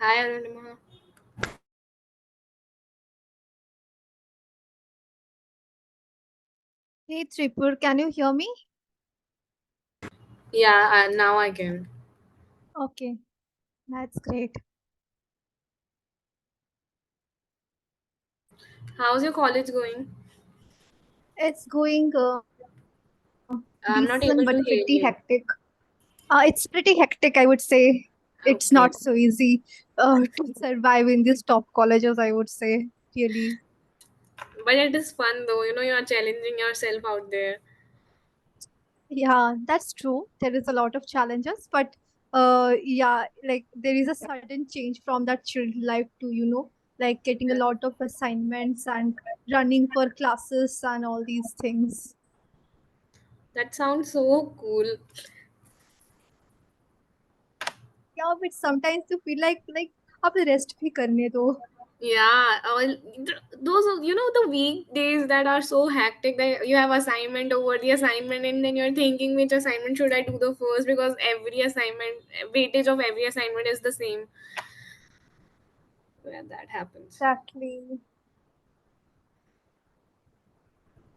Hi, Arunima. Hey Tripur, can you hear me? Yeah, now I can. Okay, that's great. How's your college going? It's going I'm not decent able but to hear pretty you. hectic. It's pretty hectic, I would say. It's Okay. not so easy to survive in these top colleges, I would say, really. But it is fun though, you are challenging yourself out there. Yeah, that's true. There is a lot of challenges, but yeah, like there is a sudden change from that chill life to, like getting a lot of assignments and running for classes and all these things. That sounds so cool. Yeah, but sometimes you feel like अब rest भी करने दो. Yeah, those are, the weekdays that are so hectic that you have assignment over the assignment and then you're thinking which assignment should I do the first because every assignment, weightage of every assignment is the same. Where that happens. Exactly.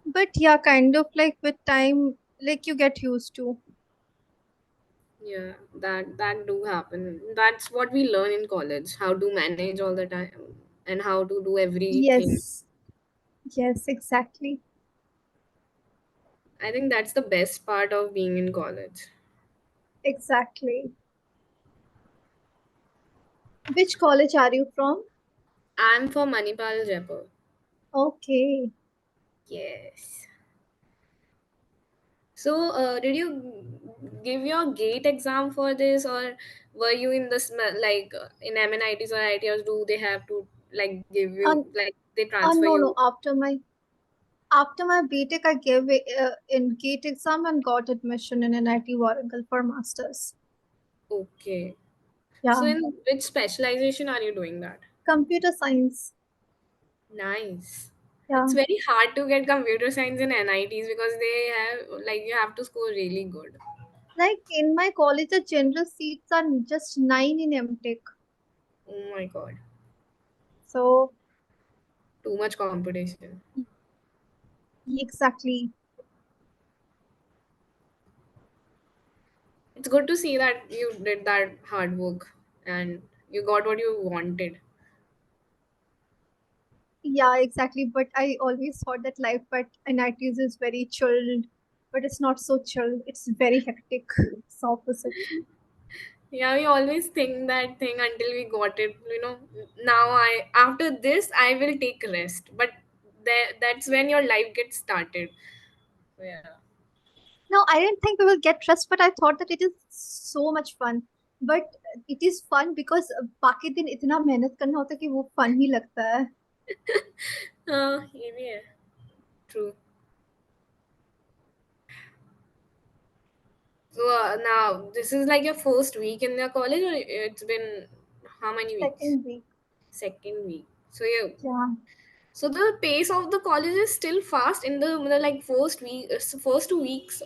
But yeah, kind of like with time, like you get used to. Yeah, that do happen. That's what we learn in college, how to manage all the time and how to do everything. Yes, yes, exactly. I think that's the best part of being in college. Exactly. Which college are you from? I'm for Manipal Jaipur. Okay. Yes. So, did you give your gate exam for this, or were you in the like in MNITs or ITs? Do they have to like give you And like they transfer no, no. you? After my BTech, I gave in GATE exam and got admission in NIT Warangal for masters. Okay. So, Yeah, in which specialization are you doing that? computer science. Nice. Yeah, It's very hard to get computer science in NITs because they have like you have to score really good. like in my college, the general seats are just 9 in MTech. Oh my god. So Too much competition. exactly. It's good to see that you did that hard work and you got what you wanted. Yeah, exactly. But I always thought that life at NITs is very chilled, but it's not so chill. It's very hectic. It's opposite. Yeah, we always think that thing until we got it. Now I after this I will take rest, but that's when your life gets started. So, yeah. No, I didn't think we will get stressed, but I thought that it is so much fun. But it is fun because बाकी दिन इतना मेहनत करना होता है कि वो fun ही लगता है. ये भी है. True. So now this is like your first week in the college, or it's been how many weeks? Second week. Second week. So yeah. Yeah. So the pace of the college is still fast in the like first week, first 2 weeks.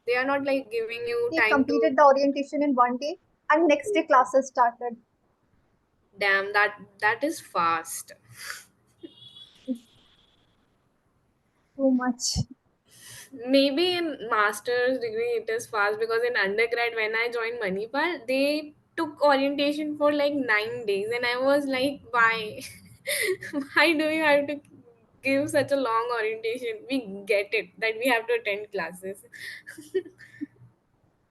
They are not like giving you They time to. completed the orientation in one day, and next day classes started. Damn, that is fast. Too much. Maybe in master's degree it is fast because in undergrad when I joined Manipal, they took orientation for like 9 days, and I was like, why? Why do you have to give such a long orientation? We get it that we have to attend classes.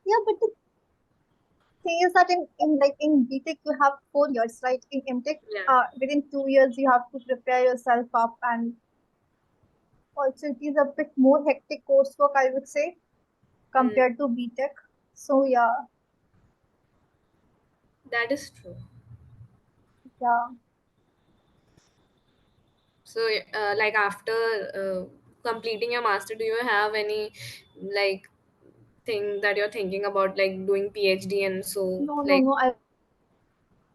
Yeah, but the thing is that in like in BTech you have 4 years, right? In MTech, Yeah. within 2 years you have to prepare yourself up, and also it is a bit more hectic coursework, I would say, Hmm. compared to BTech. So yeah, That is true. yeah. So, like after completing your master, do you have any like thing that you're thinking about, like doing PhD and so No, no, like no. I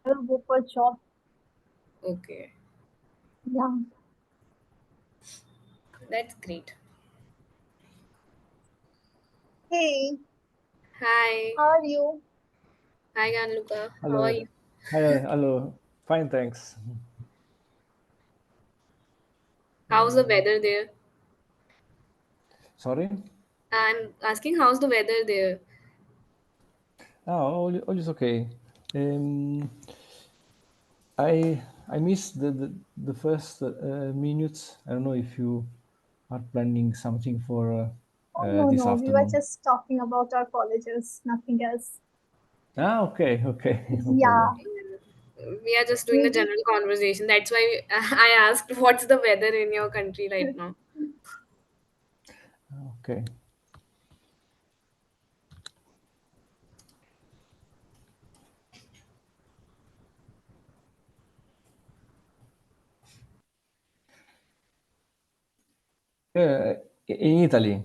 will go for job. okay, Yeah. that's great. Hey, Hi, how are you? hi, Ganluka. How are Hello, you? Hi, hello. Fine, thanks. How's the weather there? Sorry? I'm asking how's the weather there? Ah, all is okay. Um, I missed the first minutes. I don't know if you are planning something for Oh, no, this no. We were afternoon. just talking about our colleges, nothing else. Ah, okay, okay, no Yeah, problem. We are just doing the maybe general conversation. That's why I asked what's the weather in your country right now. Okay. Uh, in Italy,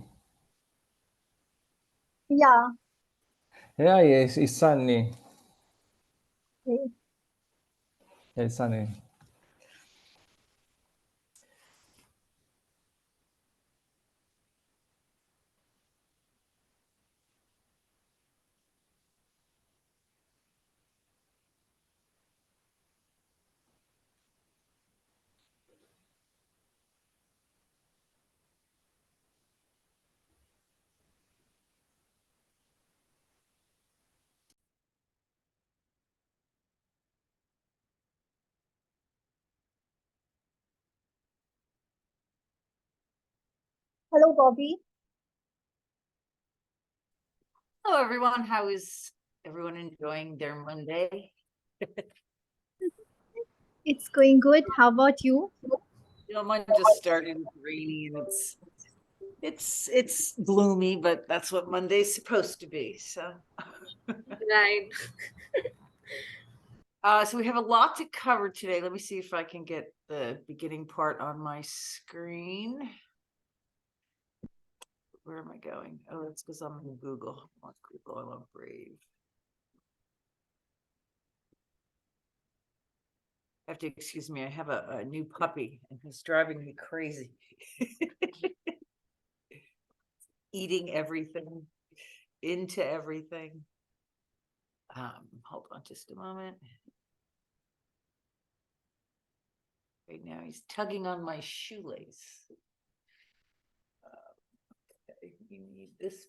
yeah. yeah, it's sunny. Okay. Yeah, it's sunny. Hello, Bobby. Hello, everyone. How is everyone enjoying their Monday? It's going good. How about you? Mine just started rainy and it's gloomy, but that's what Monday's supposed to be. So, Right. so we have a lot to cover today. Let me see if I can get the beginning part on my screen. Where am I going? Oh, that's because I'm in Google. I'm on Google. I'm on Brave. Have to excuse me. I have a new puppy and he's driving me crazy. Eating everything into everything. Hold on just a moment. Right now he's tugging on my shoelace. Okay, you need this.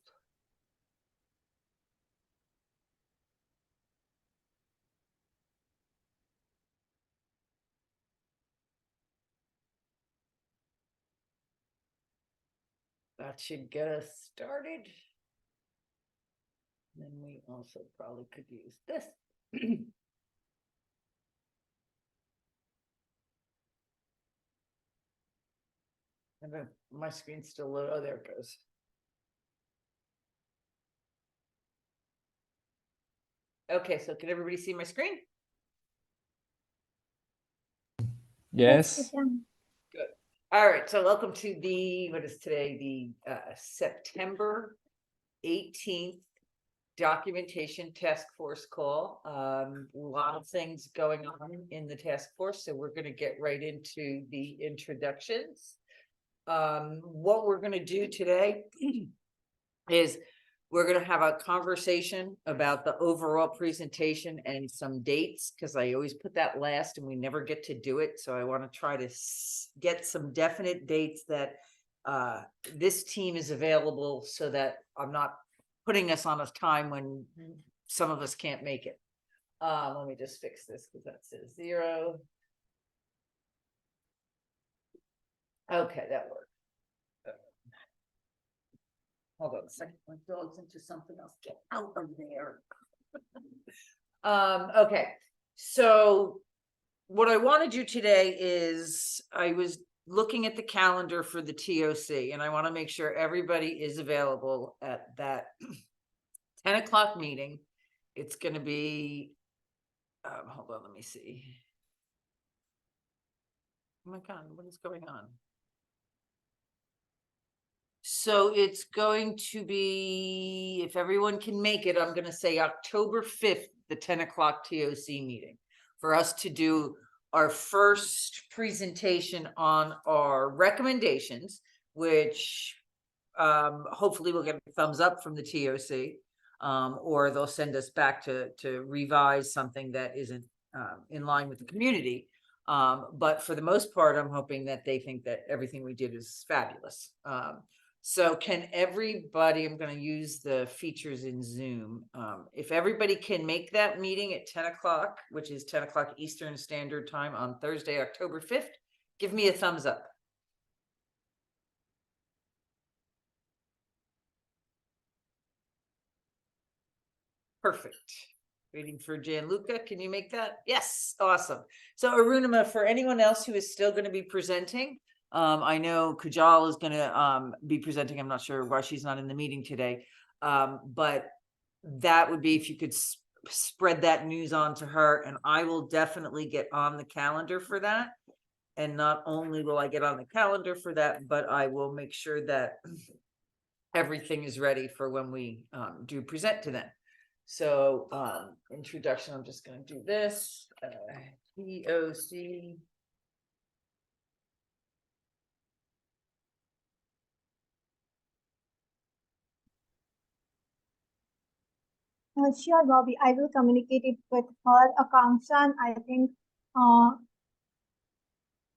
That should get us started. Then we also probably could use this. And then my screen's still low. Oh, there it goes. Okay, so can everybody see my screen? Yes, we Yes. can. Good. All right, so welcome to what is today? The September 18th documentation task force call. A lot of things going on in the task force, so we're going to get right into the introductions. What we're going to do today is we're going to have a conversation about the overall presentation and some dates, because I always put that last and we never get to do it. So I want to try to get some definite dates that this team is available, so that I'm not putting us on a time when some of us can't make it. Let me just fix this because that says 0. Okay, that worked. Hold on a second. My dog's into something else. Get out of there. Okay. So what I want to do today is I was looking at the calendar for the TOC, and I want to make sure everybody is available at that 10 o'clock meeting. It's going to be, hold on, let me see. Oh my God, what is going on? So it's going to be, if everyone can make it, I'm going to say October 5th, the 10 o'clock TOC meeting, for us to do our first presentation on our recommendations, which hopefully we'll get a thumbs up from the TOC, or they'll send us back to revise something that isn't in line with the community. But for the most part, I'm hoping that they think that everything we did is fabulous. So can everybody, I'm gonna use the features in Zoom. If everybody can make that meeting at 10 o'clock, which is 10 o'clock Eastern Standard Time on Thursday, October 5th, give me a thumbs up. Perfect. Waiting for Gianluca. Can you make that? Yes, awesome. So Arunima, for anyone else who is still going to be presenting, I know Kajal is going to be presenting. I'm not sure why she's not in the meeting today, but that would be if you could spread that news on to her, and I will definitely get on the calendar for that. And not only will I get on the calendar for that, but I will make sure that everything is ready for when we do present to them. So introduction, I'm just going to do this. POC. Sure, Bobby. I will communicate it with her, Akanksha, and I think uh,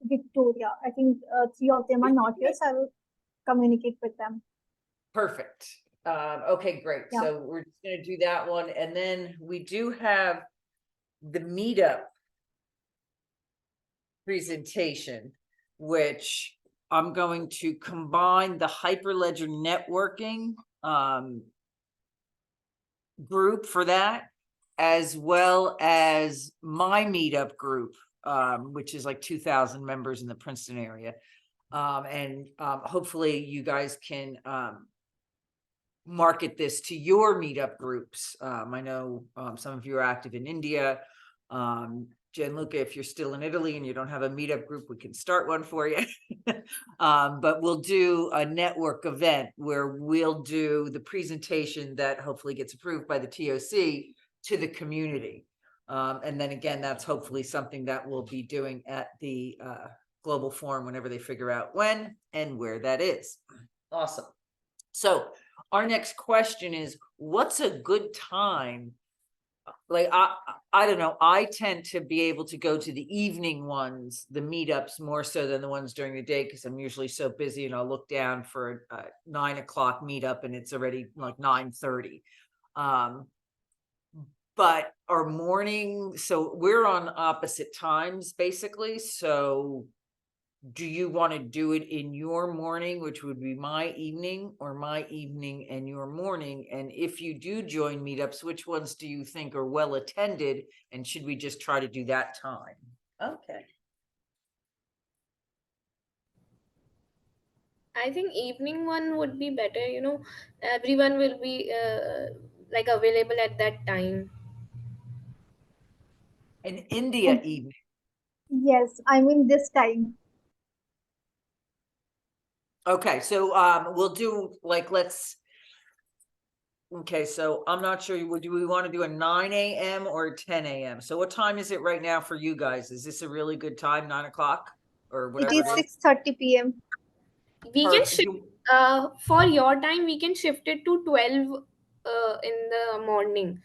Victoria. I think three of them are not here, so I will communicate with them. Perfect. Okay, great. Yeah. So we're just going to do that one. And then we do have the meetup presentation, which I'm going to combine the Hyperledger networking group for that, as well as my meetup group, which is like 2,000 members in the Princeton area. And hopefully you guys can market this to your meetup groups. I know some of you are active in India. Gianluca, if you're still in Italy and you don't have a meetup group, we can start one for you. But we'll do a network event where we'll do the presentation that hopefully gets approved by the TOC to the community. And then again, that's hopefully something that we'll be doing at the Global Forum whenever they figure out when and where that is. Awesome. So our next question is, what's a good time? Like, I don't know. I tend to be able to go to the evening ones, the meetups, more so than the ones during the day, because I'm usually so busy, and I'll look down for a 9 o'clock meetup and it's already like 9:30. But our morning, so we're on opposite times basically. So do you want to do it in your morning, which would be my evening, or my evening and your morning? And if you do join meetups, which ones do you think are well attended? And should we just try to do that time? Okay. I think evening one would be better. Everyone will be like available at that time. An India evening. Yes, I mean this time. Okay, so we'll do like okay, so I'm not sure. Do we want to do a 9 a.m. or 10 a.m.? So what time is it right now for you guys? Is this a really good time, 9 o'clock or It whatever it is is? 6:30 p.m. We can Perfect. shift for your time. We can shift it to 12 in the morning,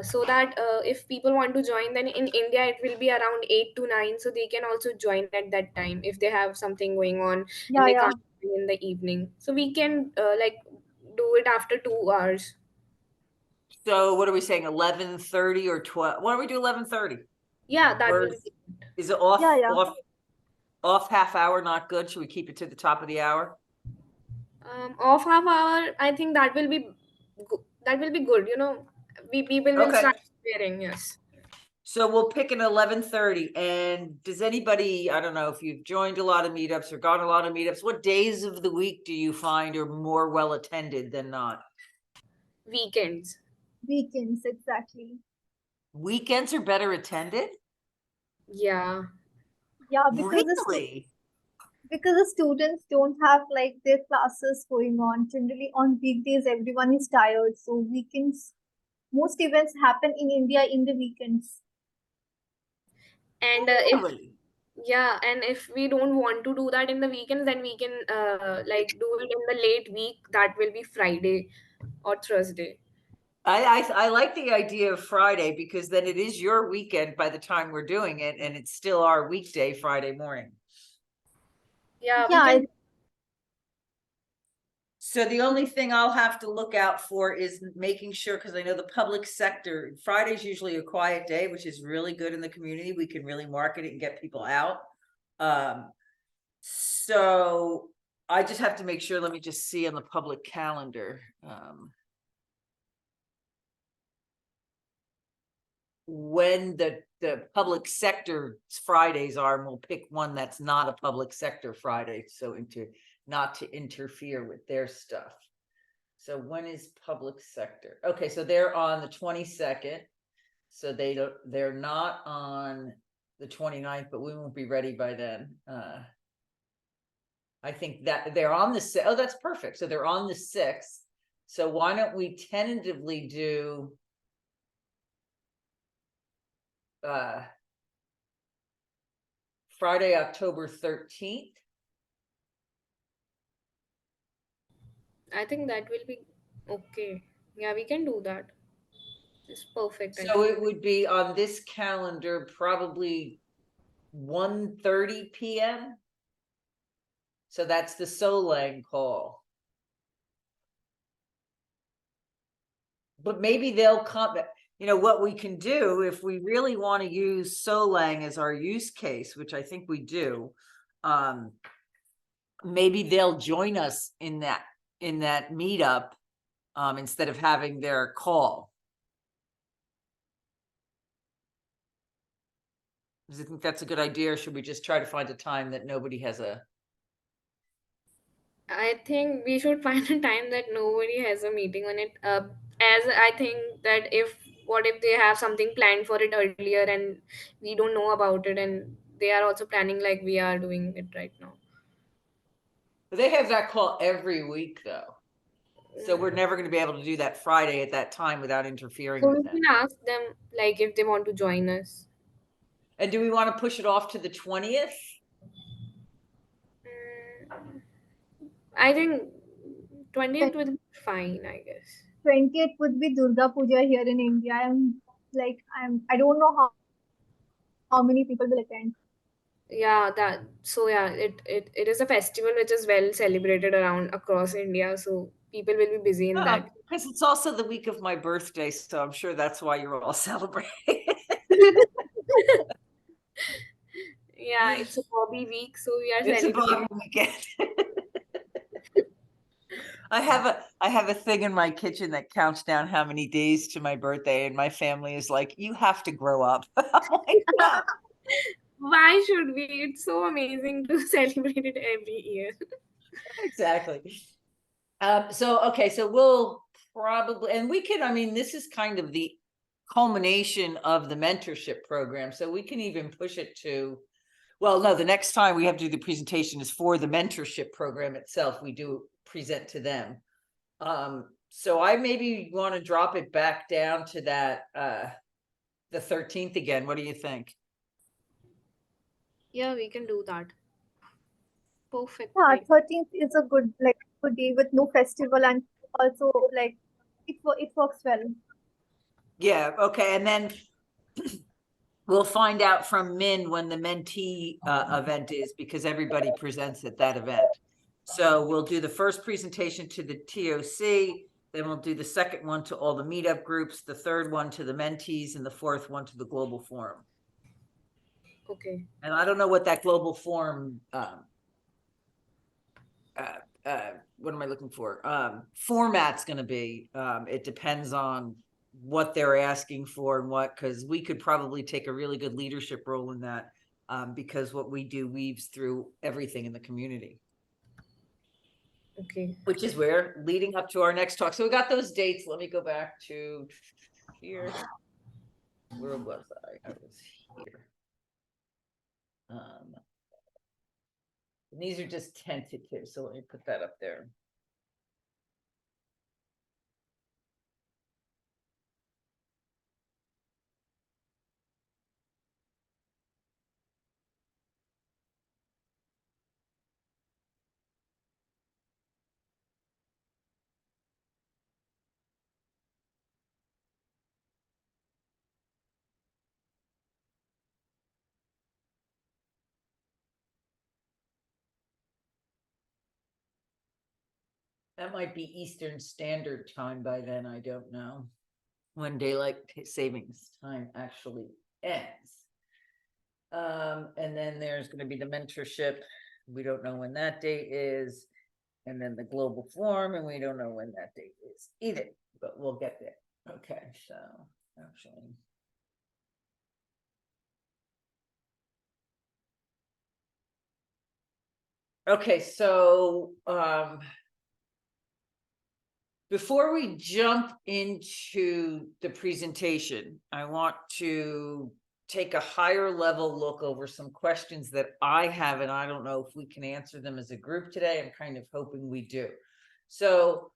so that if people want to join, then in India it will be around 8 to 9, so they can also join at that time if they have something going on and Yeah, they yeah. can't join in the evening. So we can like do it after 2 hours. So what are we saying? 11:30 or 12? Why don't we do 11:30? Yeah, that Or will be. is it Yeah, yeah. off half hour not good? Should we keep it to the top of the hour? Off half hour. I think that will be that will be good. We people will Okay. start preparing. Yes. So we'll pick an 11:30. And does anybody, I don't know if you've joined a lot of meetups or gone a lot of meetups, what days of the week do you find are more well attended than not? Weekends. Weekends, exactly. Weekends are better attended? Yeah. Yeah, Really? because the students don't have like their classes going on. Generally, on weekdays, everyone is tired. So weekends, most events happen in India in the weekends. And if Really? yeah, and if we don't want to do that in the weekends, then we can like do it in the late week. That will be Friday or Thursday. I like the idea of Friday because then it is your weekend by the time we're doing it, and it's still our weekday Friday morning. Yeah, we Yeah, can. So the only thing I'll have to look out for is making sure, because I know the public sector, Friday's usually a quiet day, which is really good in the community. We can really market it and get people out. So I just have to make sure, let me just see on the public calendar. When the public sector Fridays are, and we'll pick one that's not a public sector Friday, so not to interfere with their stuff. So when is public sector? Okay, so they're on the 22nd. So they're not on the 29th, but we won't be ready by then. I think that they're on the oh, that's perfect. So they're on the 6th. So why don't we tentatively do Friday, October 13th? I think that will be okay. Yeah, we can do that. It's perfect, I So think. it would be on this calendar, probably 1:30 p.m. So that's the Solang call. But maybe they'll come, what we can do if we really want to use Solang as our use case, which I think we do, maybe they'll join us in that meetup instead of having their call. Do you think that's a good idea, or should we just try to find a time that nobody has a? I think we should find a time that nobody has a meeting on it. As I think that what if they have something planned for it earlier and we don't know about it, and they are also planning like we are doing it right now. They have that call every week though. So we're Mm. never going to be able to do that Friday at that time without interfering So with we them. can ask them like if they want to join us. And do we want to push it off to the 20th? Mm, I think 20th will be fine, I guess. 20th would be Durga Puja here in India. I don't know how many people will attend. Yeah, it is a festival which is well celebrated around across India, so people will be busy in that. Because it's also the week of my birthday, so I'm sure that's why you're all celebrating. Yeah, it's a hobby week, so we are It's a celebrating. Bobby weekend. I have a thing in my kitchen that counts down how many days to my birthday, and my family is like, "You have to grow up." I'm like, "No." Why should we? It's so amazing to celebrate it every year. Exactly. So we'll probably, and we can, I mean, this is kind of the culmination of the mentorship program. So we can even push it to, well, no, the next time we have to do the presentation is for the mentorship program itself. We do present to them. So I maybe want to drop it back down to that, the 13th again. What do you think? Yeah, we can do that. Perfect. Yeah, Like, 13th is a good day with no festival, and also like it works well. Yeah. Okay. And then we'll find out from Min when the mentee event is, because everybody presents at that event. So we'll do the first presentation to the TOC, then we'll do the second one to all the meetup groups, the third one to the mentees, and the fourth one to the global forum. okay. And I don't know what that global forum, what am I looking for? Format's going to be. It depends on what they're asking for and what, because we could probably take a really good leadership role in that, because what we do weaves through everything in the community, Okay. which is where leading up to our next talk. So we got those dates. Let me go back to here. Where was I? I was here. And these are just tentative, so let me put that up there. That might be Eastern Standard Time by then. I don't know when daylight savings time actually ends. And then there's going to be the mentorship. We don't know when that date is. And then the global forum, and we don't know when that date is either, but we'll get there. Okay, so actually. Okay, so before we jump into the presentation, I want to take a higher level look over some questions that I have, and I don't know if we can answer them as a group today. I'm kind of hoping we do. So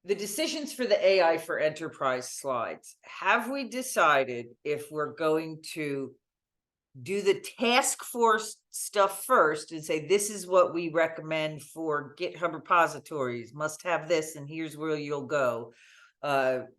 the decisions for the AI for enterprise slides, have we decided if we're going to do the task force stuff first and say, this is what we recommend for GitHub repositories, must have this, and here's where you'll go.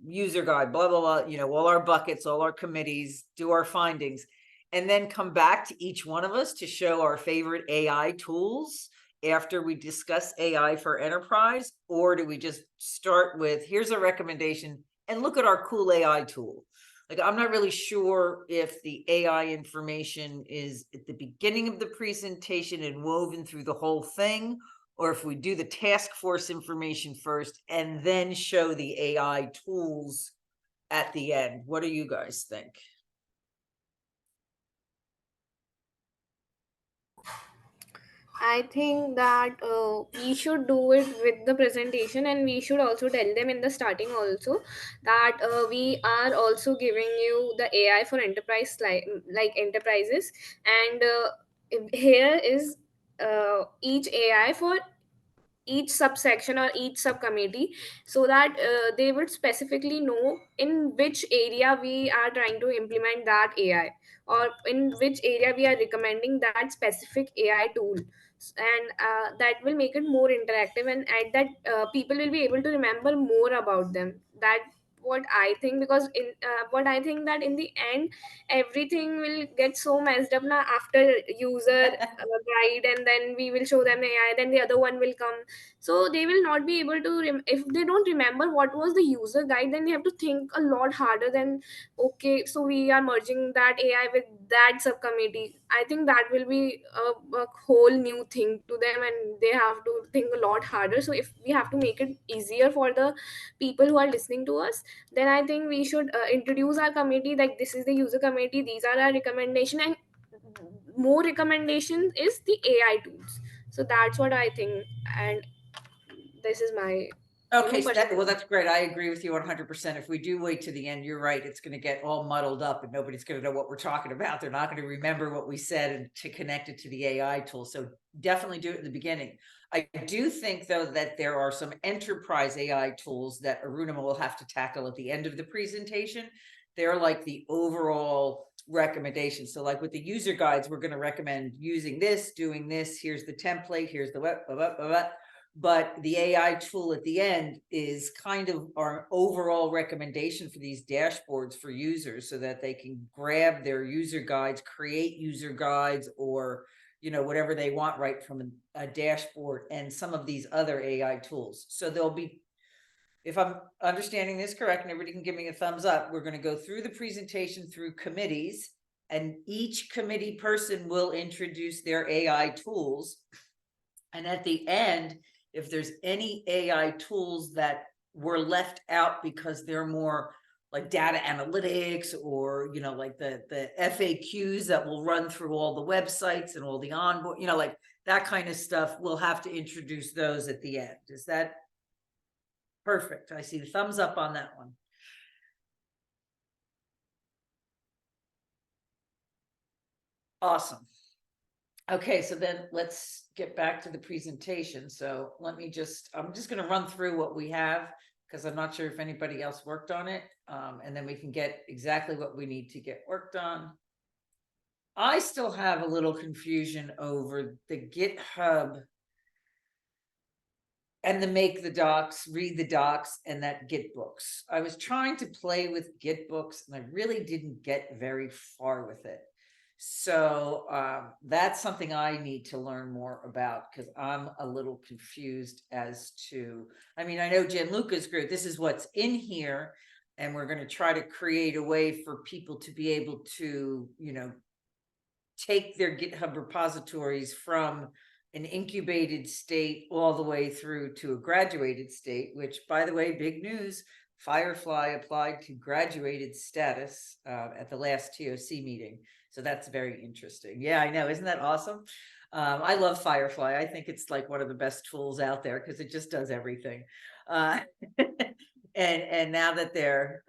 User guide, blah, blah, blah, you know, all our buckets, all our committees, do our findings, and then come back to each one of us to show our favorite AI tools after we discuss AI for enterprise? Or do we just start with, here's a recommendation and look at our cool AI tool? Like, I'm not really sure if the AI information is at the beginning of the presentation and woven through the whole thing, or if we do the task force information first and then show the AI tools at the end. What do you guys think? I think that we should do it with the presentation, and we should also tell them in the starting also that we are also giving you the AI for enterprise like enterprises, and here is each AI for each subsection or each subcommittee, so that they would specifically know in which area we are trying to implement that AI, or in which area we are recommending that specific AI tool. And that will make it more interactive, and at that people will be able to remember more about them. That what I think, because in what I think that in the end everything will get so messed up now after user guide, and then we will show them AI, then the other one will come. So they will not be able to if they don't remember what was the user guide, then they have to think a lot harder than, okay, so we are merging that AI with that subcommittee. I think that will be a whole new thing to them, and they have to think a lot harder. So if we have to make it easier for the people who are listening to us, then I think we should introduce our committee, like this is the user committee, these are our recommendation, and more recommendations is the AI tools. So that's what I think, and this is my Okay, so perspective. that's great. I agree with you 100%. If we do wait to the end, you're right. It's going to get all muddled up and nobody's going to know what we're talking about. They're not going to remember what we said and to connect it to the AI tool. So definitely do it in the beginning. I do think, though, that there are some enterprise AI tools that Arunima will have to tackle at the end of the presentation. They're like the overall recommendation. So like with the user guides, we're going to recommend using this, doing this. Here's the template. Here's the web, but the AI tool at the end is kind of our overall recommendation for these dashboards for users, so that they can grab their user guides, create user guides, or, you know, whatever they want right from a dashboard, and some of these other AI tools. So there'll be, if I'm understanding this correct, and everybody can give me a thumbs up, we're going to go through the presentation through committees, and each committee person will introduce their AI tools. And at the end, if there's any AI tools that were left out because they're more like data analytics, or, you know, like the FAQs that will run through all the websites and all the onboard, you know, like that kind of stuff, we'll have to introduce those at the end. Is that perfect? I see the thumbs up on that one. Awesome. Okay, so then let's get back to the presentation. So let me I'm just going to run through what we have, because I'm not sure if anybody else worked on it. And then we can get exactly what we need to get worked on. I still have a little confusion over the GitHub and the make the docs, read the docs, and that Git books. I was trying to play with Git books and I really didn't get very far with it. So that's something I need to learn more about, because I'm a little confused as to, I mean, I know Gianluca's group, this is what's in here, and we're going to try to create a way for people to be able to, you know, take their GitHub repositories from an incubated state all the way through to a graduated state, which, by the way, big news, Firefly applied to graduated status at the last TOC meeting. So that's very interesting. Yeah, I know. Isn't that awesome? I love Firefly. I think it's like one of the best tools out there because it just does everything. And now that they're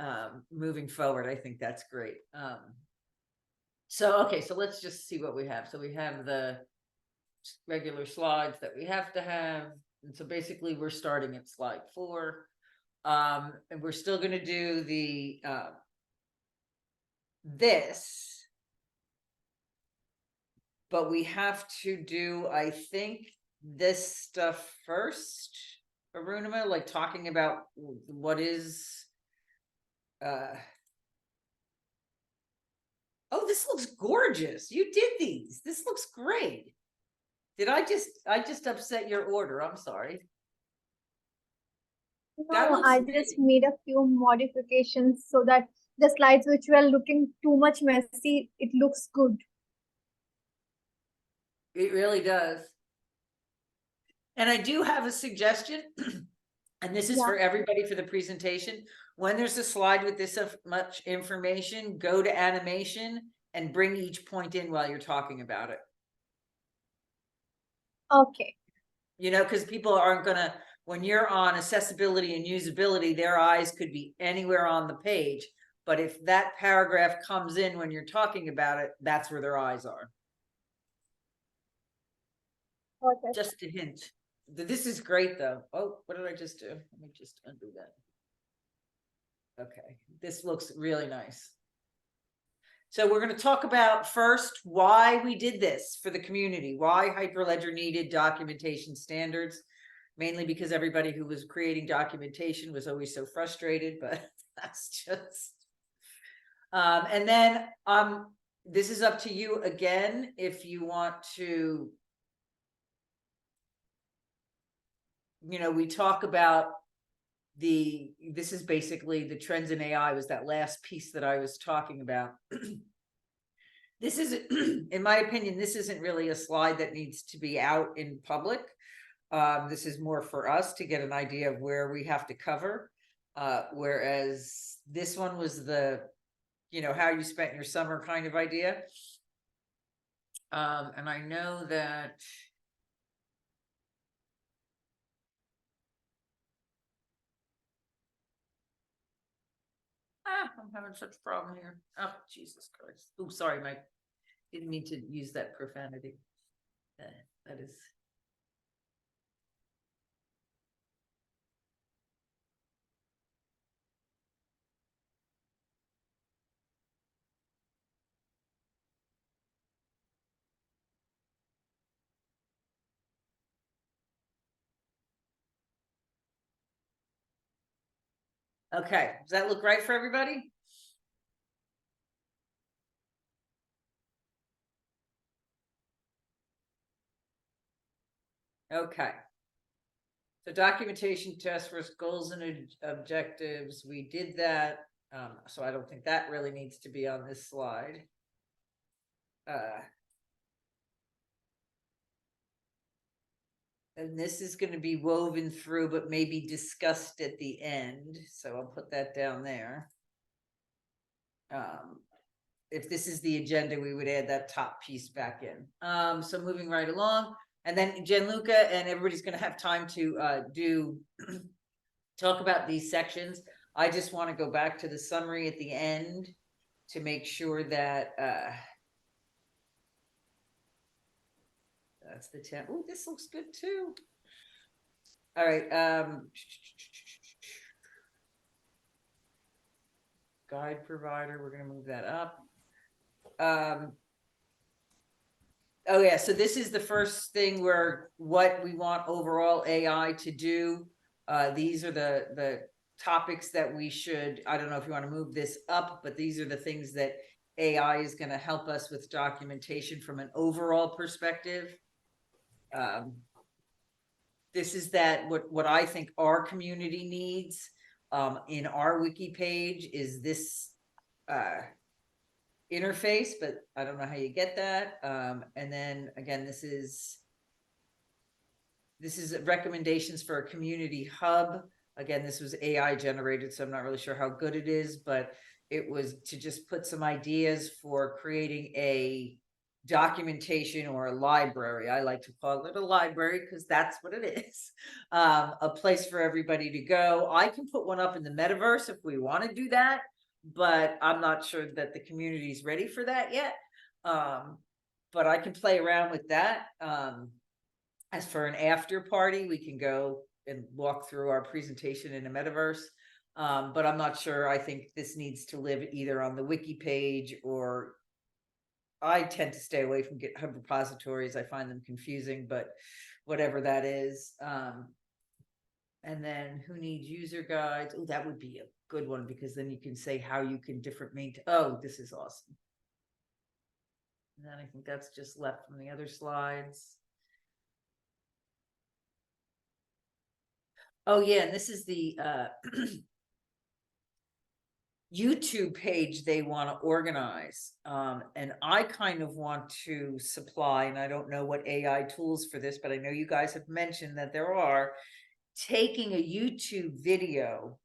moving forward, I think that's great. So, okay, so let's just see what we have. So we have the regular slides that we have to have. And so basically we're starting at slide 4. And we're still going to do the this, but we have to do, I think, this stuff first, Arunima, like talking about what is oh, this looks gorgeous. You did these. This looks great. Did I just upset your order? I'm sorry. That No, looks I just made a few modifications so that the slides which were looking too much messy, it looks good. It really does. And I do have a suggestion, and this is Yeah. for everybody for the presentation. When there's a slide with this much information, go to animation and bring each point in while you're talking about it. Okay. You know, because people aren't gonna, when you're on accessibility and usability, their eyes could be anywhere on the page. But if that paragraph comes in when you're talking about it, that's where their eyes are. Okay. Just a hint. This is great though. Oh, what did I just do? Let me just undo that. Okay, this looks really nice. So we're going to talk about first why we did this for the community, why Hyperledger needed documentation standards, mainly because everybody who was creating documentation was always so frustrated, but that's just, and then this is up to you again, if you want to, you know, we talk about this is basically the trends in AI was that last piece that I was talking about. This is, in my opinion, this isn't really a slide that needs to be out in public. This is more for us to get an idea of where we have to cover. Whereas this one was the, you know, how you spent your summer kind of idea. And I know that I'm having such a problem here. Oh, Jesus Christ. Oh, sorry, Mike. Didn't mean to use that profanity. That is. Okay, does that look right for everybody? Okay. So documentation task force goals and objectives, we did that. So I don't think that really needs to be on this slide. And this is going to be woven through, but maybe discussed at the end. So I'll put that down there. If this is the agenda, we would add that top piece back in. So moving right along. And then Gianluca and everybody's going to have time to talk about these sections. I just want to go back to the summary at the end to make sure that that's the 10. Oh, this looks good too. All right. Guide provider, we're going to move that up. Oh yeah, so this is the first thing where what we want overall AI to do. These are the topics that we should, I don't know if you want to move this up, but these are the things that AI is going to help us with documentation from an overall perspective. This is what I think our community needs in our wiki page is this interface, but I don't know how you get that. And then again, this is recommendations for a community hub. Again, this was AI generated, so I'm not really sure how good it is, but it was to just put some ideas for creating a documentation or a library. I like to call it a library because that's what it is. A place for everybody to go. I can put one up in the metaverse if we want to do that, but I'm not sure that the community is ready for that yet. But I can play around with that. As for an after party, we can go and walk through our presentation in a metaverse. But I'm not sure. I think this needs to live either on the wiki page, or I tend to stay away from GitHub repositories. I find them confusing, but whatever that is. And then who needs user guides? Oh, that would be a good one, because then you can say how you can maintain. Oh, this is awesome. And then I think that's just left from the other slides. Oh yeah, and this is the YouTube page they want to organize. And I kind of want to supply, and I don't know what AI tools for this, but I know you guys have mentioned that there are, taking a YouTube video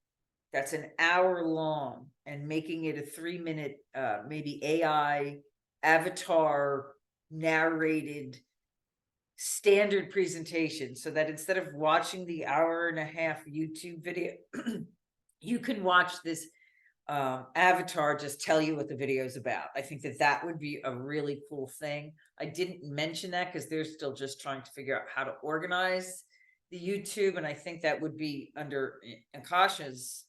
that's an hour long and making it a 3-minute, maybe AI avatar narrated standard presentation, so that instead of watching the hour-and-a-half YouTube video, you can watch this avatar just tell you what the video is about. I think that would be a really cool thing. I didn't mention that because they're still just trying to figure out how to organize the YouTube, and I think that would be under Akasha's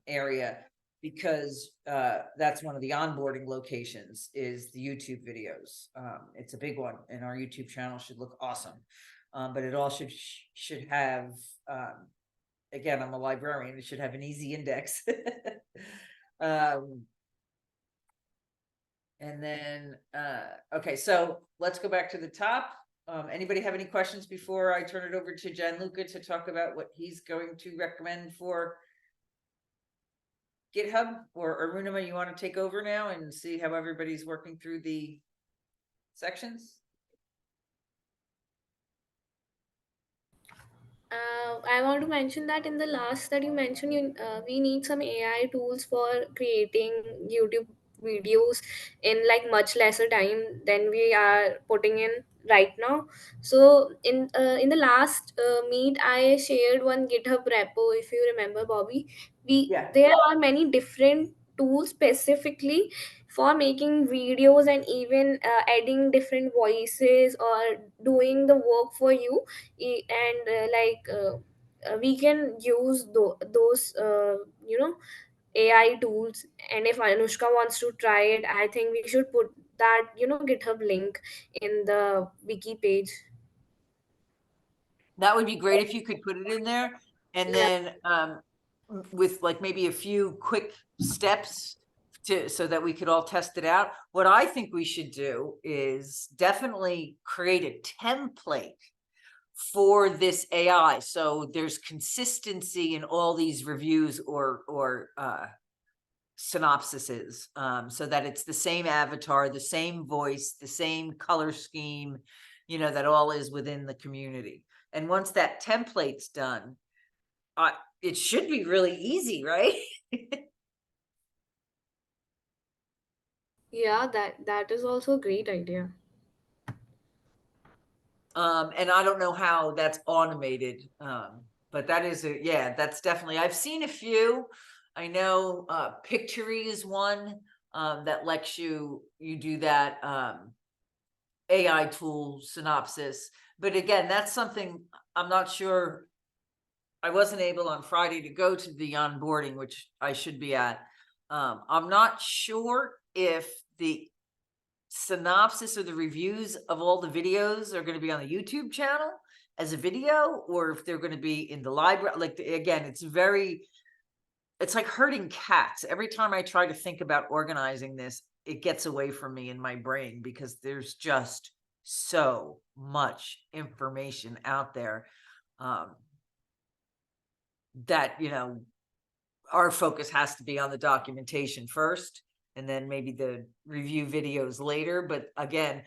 area, because that's one of the onboarding locations is the YouTube videos. It's a big one, and our YouTube channel should look awesome. But it all should have, again, I'm a librarian, it should have an easy index. And then, okay, so let's go back to the top. Anybody have any questions before I turn it over to Gianluca to talk about what he's going to recommend for GitHub? Or Arunima, you want to take over now and see how everybody's working through the sections? I want to mention that in the last that you mentioned, we need some AI tools for creating YouTube videos in like much lesser time than we are putting in right now. So in the last meet, I shared one GitHub repo. If you remember, Bobby, Yeah. there are many different tools specifically for making videos, and even adding different voices or doing the work for you. And we can use those AI tools. And if Anushka wants to try it, I think we should put that GitHub link in the wiki page. That would be great if you could put it in there. And Yeah. then with like maybe a few quick steps so that we could all test it out. What I think we should do is definitely create a template for this AI, so there's consistency in all these reviews or synopsises, so that it's the same avatar, the same voice, the same color scheme, that all is within the community. And once that template's done, it should be really easy, right? Yeah, that is also a great idea. And I don't know how that's automated, but that is that's definitely, I've seen a few. I know Pictory is one that lets you do that AI tool synopsis. But again, that's something I'm not sure. I wasn't able on Friday to go to the onboarding, which I should be at. I'm not sure if the synopsis or the reviews of all the videos are going to be on the YouTube channel as a video, or if they're going to be in the library. Like, again, it's like herding cats. Every time I try to think about organizing this, it gets away from me in my brain because there's just so much information out there. That, our focus has to be on the documentation first and then maybe the review videos later. But again,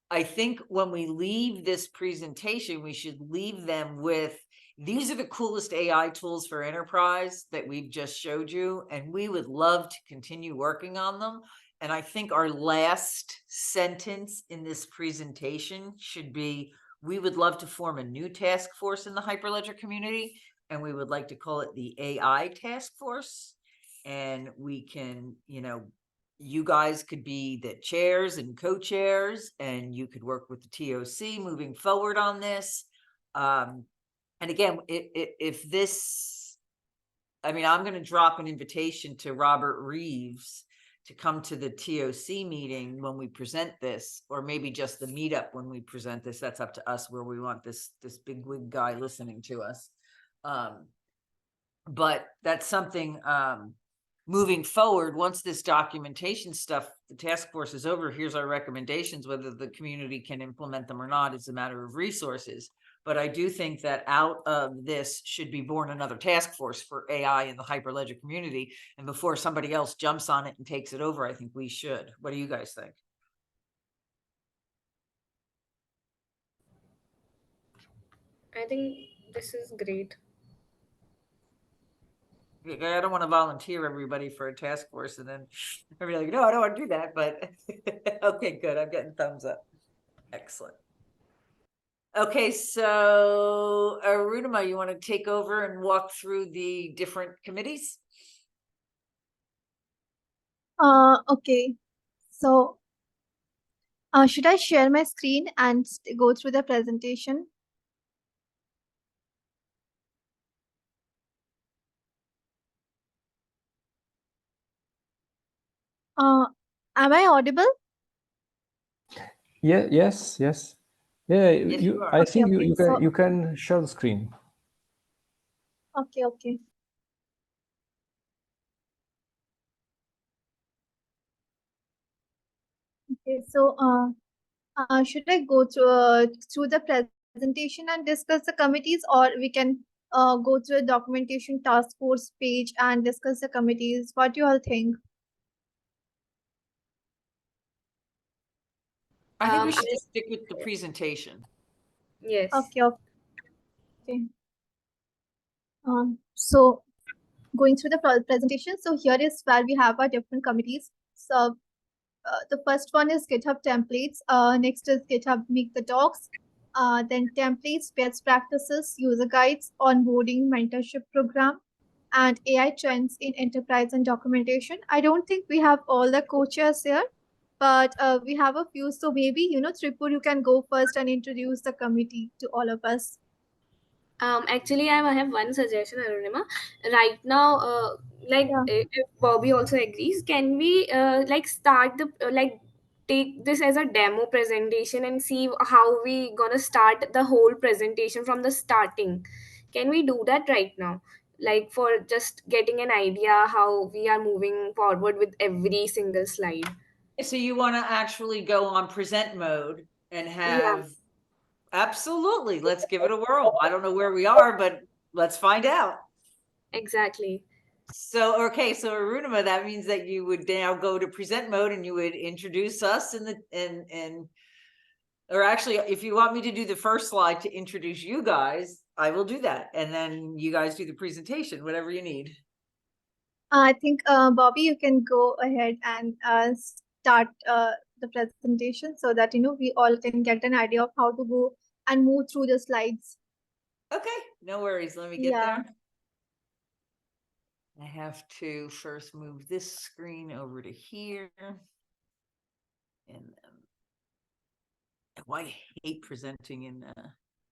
I think when we leave this presentation, we should leave them with, these are the coolest AI tools for enterprise that we've just showed you, and we would love to continue working on them. And I think our last sentence in this presentation should be, we would love to form a new task force in the Hyperledger community, and we would like to call it the AI task force. And we can, you guys could be the chairs and co-chairs, and you could work with the TOC moving forward on this. And again, if this, I'm going to drop an invitation to Robert Reeves to come to the TOC meeting when we present this, or maybe just the meetup when we present this. That's up to us where we want this big wig guy listening to us. But that's something, moving forward, once this documentation stuff, the task force is over, here's our recommendations. Whether the community can implement them or not is a matter of resources. But I do think that out of this should be born another task force for AI in the Hyperledger community. And before somebody else jumps on it and takes it over, I think we should. What do you guys think? I think this is great. I don't want to volunteer everybody for a task force and then everybody like, no, I don't want to do that. But okay, good. I'm getting thumbs up. Excellent. Okay, so Arunima, you want to take over and walk through the different committees? Okay. So, should I share my screen and go through the presentation? Am I audible? Yeah, yes, yes. Yeah, Yes, you you. are. I Okay, think okay. you So, can share the screen. okay, okay. Okay, so should I go through the presentation and discuss the committees, or we can go through a documentation task force page and discuss the committees? What do you all think? I think we I should just stick with the presentation. Yes. Okay, okay. So going through the presentation, so here is where we have our different committees. So the first one is GitHub templates. Next is GitHub Meet the Docs. Then templates, best practices, user guides, onboarding, mentorship program, and AI trends in enterprise and documentation. I don't think we have all the coaches here, but we have a few. So maybe, Tripur, you can go first and introduce the committee to all of us. Actually, I have one suggestion, Arunima. Right now, like Yeah. if Bobby also agrees, can we like start the take this as a demo presentation and see how we gonna start the whole presentation from the starting? Can we do that right now? Like for just getting an idea how we are moving forward with every single slide. So you want to actually go on present mode and Yeah, have, absolutely, let's give it a whirl. I don't know where we are, but let's find out. exactly. So, okay, so Arunima, that means that you would now go to present mode and you would introduce us or actually, if you want me to do the first slide to introduce you guys, I will do that. And then you guys do the presentation, whatever you need. I think, Bobby, you can go ahead and start the presentation so that, we all can get an idea of how to go and move through the slides. Okay, no worries. Let me get Yeah. there. I have to first move this screen over to here. And I hate presenting in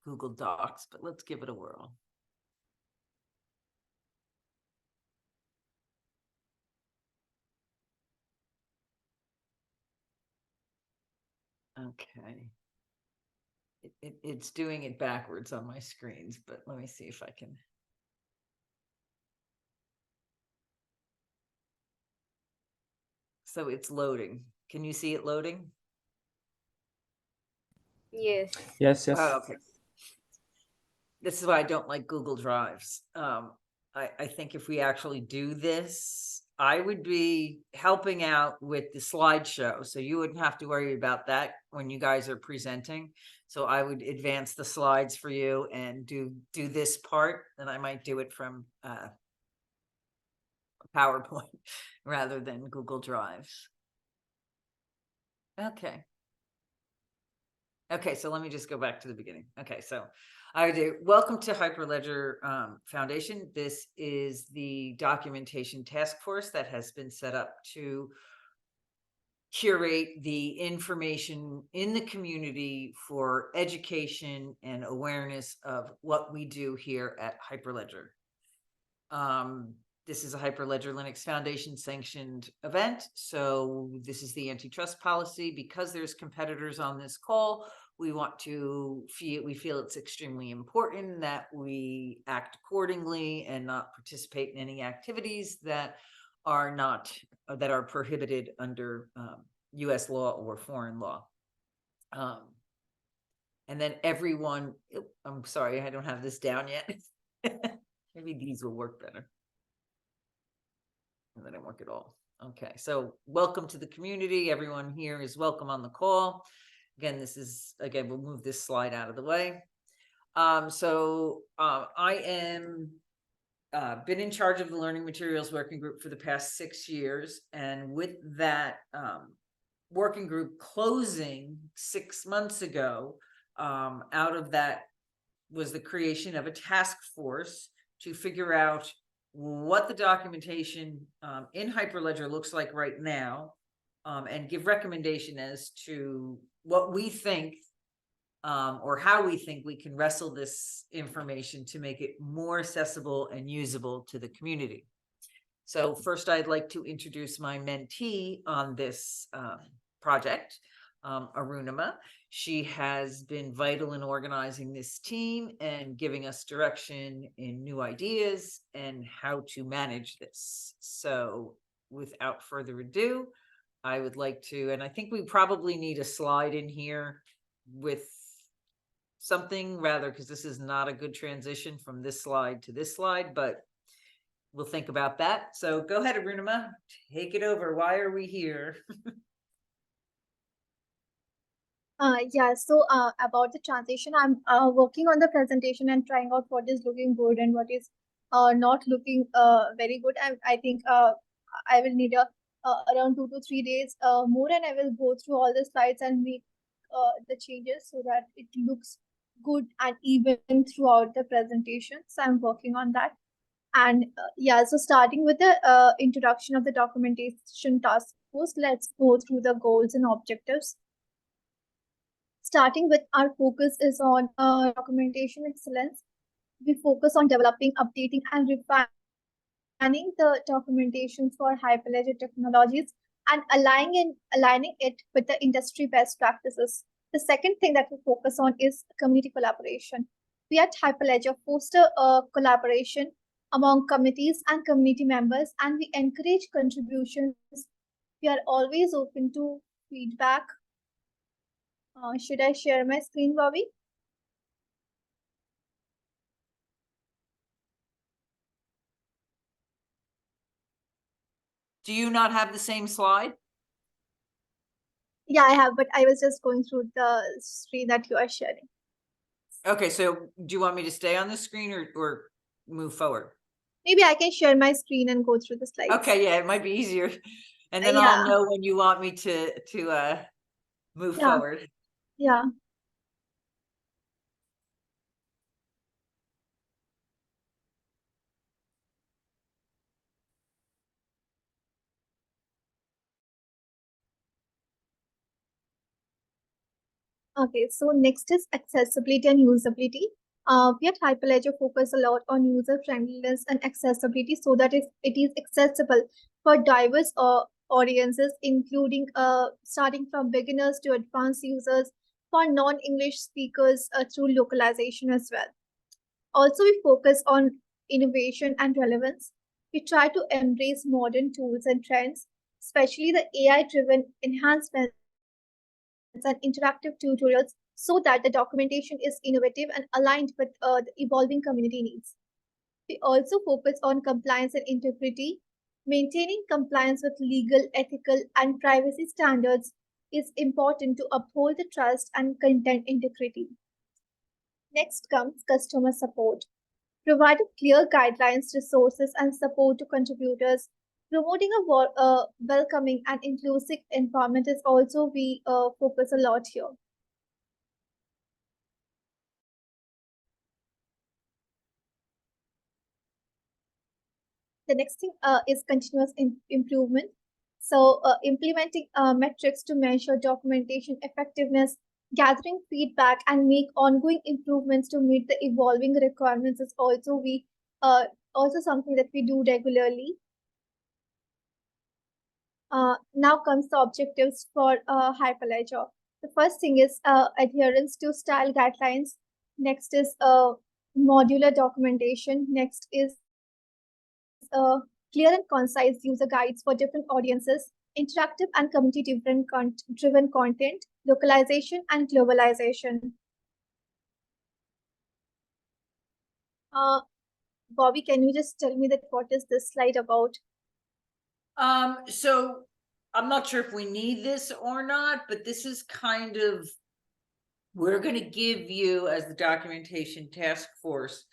Google Docs, but let's give it a whirl. Okay. It's doing it backwards on my screens, but let me see if I can. So it's loading. Can you see it loading? Yes. Yes, yes. Oh, okay. This is why I don't like Google Drives. I think if we actually do this, I would be helping out with the slideshow. So you wouldn't have to worry about that when you guys are presenting. So I would advance the slides for you and do this part. And I might do it from PowerPoint rather than Google Drives. Okay. Okay, so let me just go back to the beginning. Okay, so I do. Welcome to Hyperledger Foundation. This is the documentation task force that has been set up to curate the information in the community for education and awareness of what we do here at Hyperledger. This is a Hyperledger Linux Foundation sanctioned event. So this is the antitrust policy. Because there's competitors on this call, we feel it's extremely important that we act accordingly and not participate in any activities that are prohibited under US law or foreign law. And then everyone, I'm sorry, I don't have this down yet. Maybe these will work better. And they don't work at all. Okay, so welcome to the community. Everyone here is welcome on the call. Again, we'll move this slide out of the way. I am been in charge of the Learning Materials Working Group for the past 6 years. And with that working group closing 6 months ago, out of that was the creation of a task force to figure out what the documentation in Hyperledger looks like right now, and give recommendation as to what we think or how we think we can wrestle this information to make it more accessible and usable to the community. So first, I'd like to introduce my mentee on this project, Arunima. She has been vital in organizing this team and giving us direction in new ideas and how to manage this. So without further ado, I would like to, and I think we probably need a slide in here with something rather, because this is not a good transition from this slide to this slide, but we'll think about that. So go ahead, Arunima, take it over. Why are we here? So about the transition, I'm working on the presentation and trying out what is looking good and what is not looking very good. I think I will need around 2 to 3 days more, and I will go through all the slides and make the changes so that it looks good and even throughout the presentation. So I'm working on that. And so starting with the introduction of the documentation task force, let's go through the goals and objectives. Starting with our focus is on documentation excellence. We focus on developing, updating, and refining the documentation for Hyperledger technologies and aligning it with the industry best practices. The second thing that we focus on is community collaboration. We at Hyperledger foster collaboration among committees and community members, and we encourage contributions. We are always open to feedback. Should I share my screen, Bobby? Do you not have the same slide? Yeah, I have, but I was just going through the screen that you are sharing. Okay, so do you want me to stay on the screen or move forward? Maybe I can share my screen and go through the slides. Okay, yeah, it might be easier. And then I'll know when you want me to move forward. Yeah. Okay, so next is accessibility and usability. We at Hyperledger focus a lot on user friendliness and accessibility so that it is accessible for diverse audiences, including starting from beginners to advanced users, for non-English speakers through localization as well. Also, we focus on innovation and relevance. We try to embrace modern tools and trends especially the AI-driven enhancements and interactive tutorials, so that the documentation is innovative and aligned with the evolving community needs. We also focus on compliance and integrity. Maintaining compliance with legal, ethical, and privacy standards is important to uphold the trust and content integrity. Next comes customer support. Providing clear guidelines, resources, and support to contributors. Promoting a welcoming and inclusive environment is also we focus a lot here. The next thing is continuous improvement. So, implementing metrics to measure documentation effectiveness, gathering feedback, and make ongoing improvements to meet the evolving requirements is uh, also something that we do regularly. Now comes the objectives for Hyperledger. The first thing is adherence to style guidelines. Next is modular documentation. Next is clear and concise user guides for different audiences, interactive and driven content, localization and globalization. Uh, Bobby, can you just tell me that what is this slide about? So I'm not sure if we need this or not, but this is kind of, we're going to give you, as the documentation task force,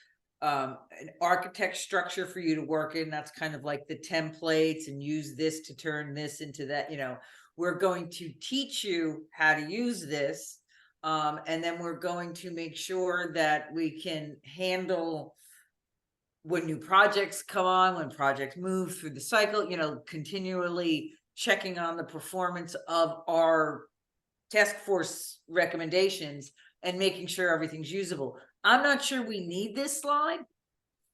an architect structure for you to work in. That's kind of like the templates, and use this to turn this into that. We're going to teach you how to use this, and then we're going to make sure that we can handle when new projects come on, when projects move through the cycle, continually checking on the performance of our task force recommendations and making sure everything's usable. I'm not sure we need this slide.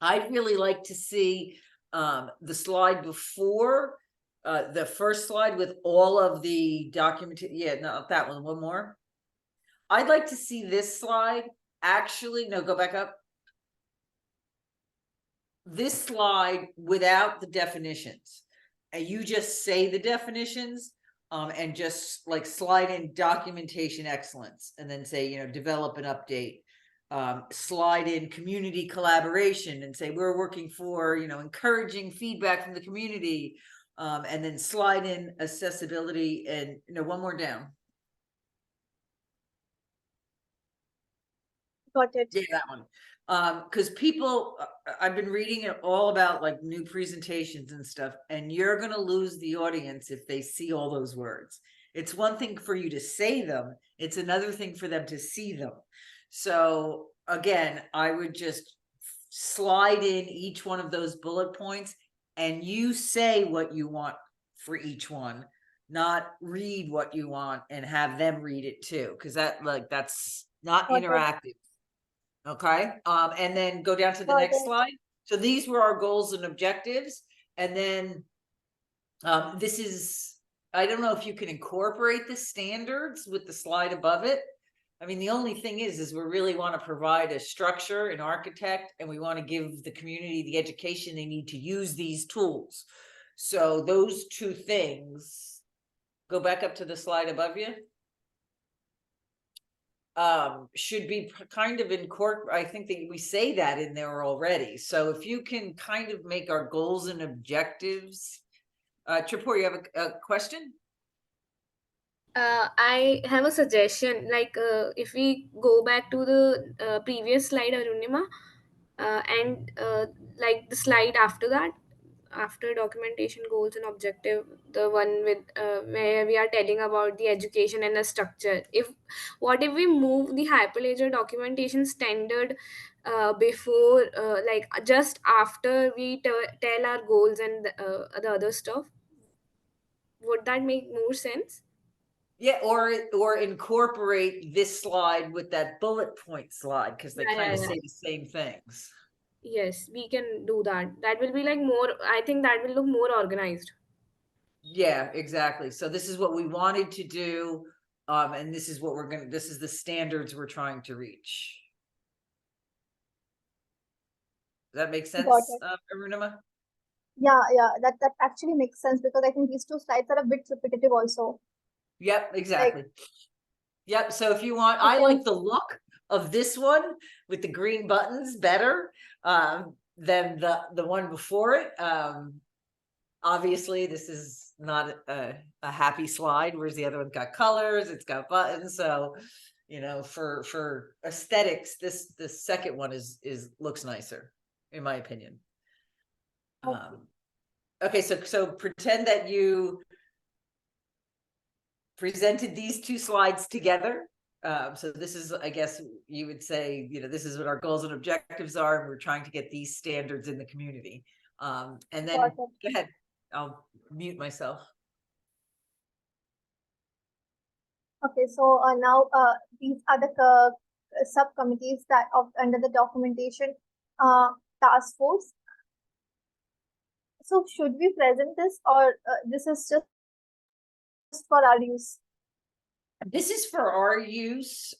I'd really like to see the slide before, the first slide with all of the documentation. Yeah, not that one more. I'd like to see this slide. Actually, no, go back up. This slide without the definitions, and you just say the definitions, and just like slide in documentation excellence, and then say, develop and update. Slide in community collaboration and say we're working for, encouraging feedback from the community, and then slide in accessibility, and one more down. Got it. Yeah, that one. Because people, I've been reading it all about like new presentations and stuff, and you're going to lose the audience if they see all those words. It's one thing for you to say them, it's another thing for them to see them. So again, I would just slide in each one of those bullet points, and you say what you want for each one, not read what you want and have them read it too, because that's not Got it. interactive. Okay, and then go down to the Got next it. slide. So these were our goals and objectives. And then this is, I don't know if you can incorporate the standards with the slide above it. I mean, the only thing is we really want to provide a structure, an architect, and we want to give the community the education they need to use these tools. So those two things, go back up to the slide above you. Should be kind of I think that we say that in there already. So if you can kind of make our goals and objectives. Tripur, you have a question? I have a suggestion. Like, if we go back to the previous slide, Arunima, and like the slide after that, after documentation goals and objective, the one with where we are telling about the education and the structure. What if we move the hyperledger documentation standard before, like just after we tell our goals and the other stuff? Would that make more sense? Yeah, or incorporate this slide with that bullet point slide, because they Yeah, kind yeah, of yeah. say the same things. Yes, we can do that. That will be like more, I think that will look more organized. Yeah, exactly. So this is what we wanted to do, and this is what this is the standards we're trying to reach. Does that make Got sense, it. Arunima? Yeah, that actually makes sense because I think these two slides are a bit repetitive also. Yep, Like exactly. Yep. So if you want, we I can, like the look of this one with the green buttons better than the one before it. Obviously, this is not a happy slide, whereas the other one's got colors, it's got buttons. So, you know, for aesthetics, this second one is looks nicer, in my opinion. Okay, so pretend that you presented these two slides together. So this is, I guess you would say, you know, this is what our goals and objectives are, and we're trying to get these standards in the community. And then got it. go ahead, I'll mute myself. Okay, so now these are the subcommittees that of under the documentation task force. So should we present this, or this is just for our use? This is for our use.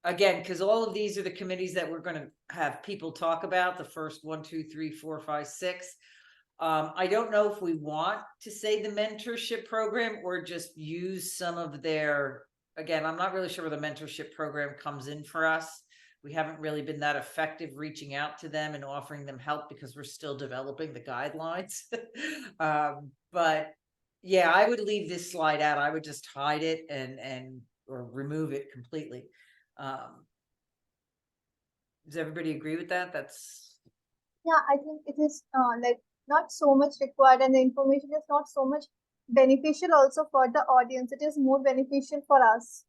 Again, because all of these are the committees that we're going to have people talk about, the first 1, 2, 3, 4, 5, 6. I don't know if we want to say the mentorship program or just use some of their, again, I'm not really sure where the mentorship program comes in for us. We haven't really been that effective reaching out to them and offering them help because we're still developing the guidelines. But yeah, I would leave this slide out. I would just hide it and or remove it completely. Does everybody agree with that? That's Yeah, I think it is like not so much required, and the information is not so much beneficial also for the audience. It is more beneficial for us.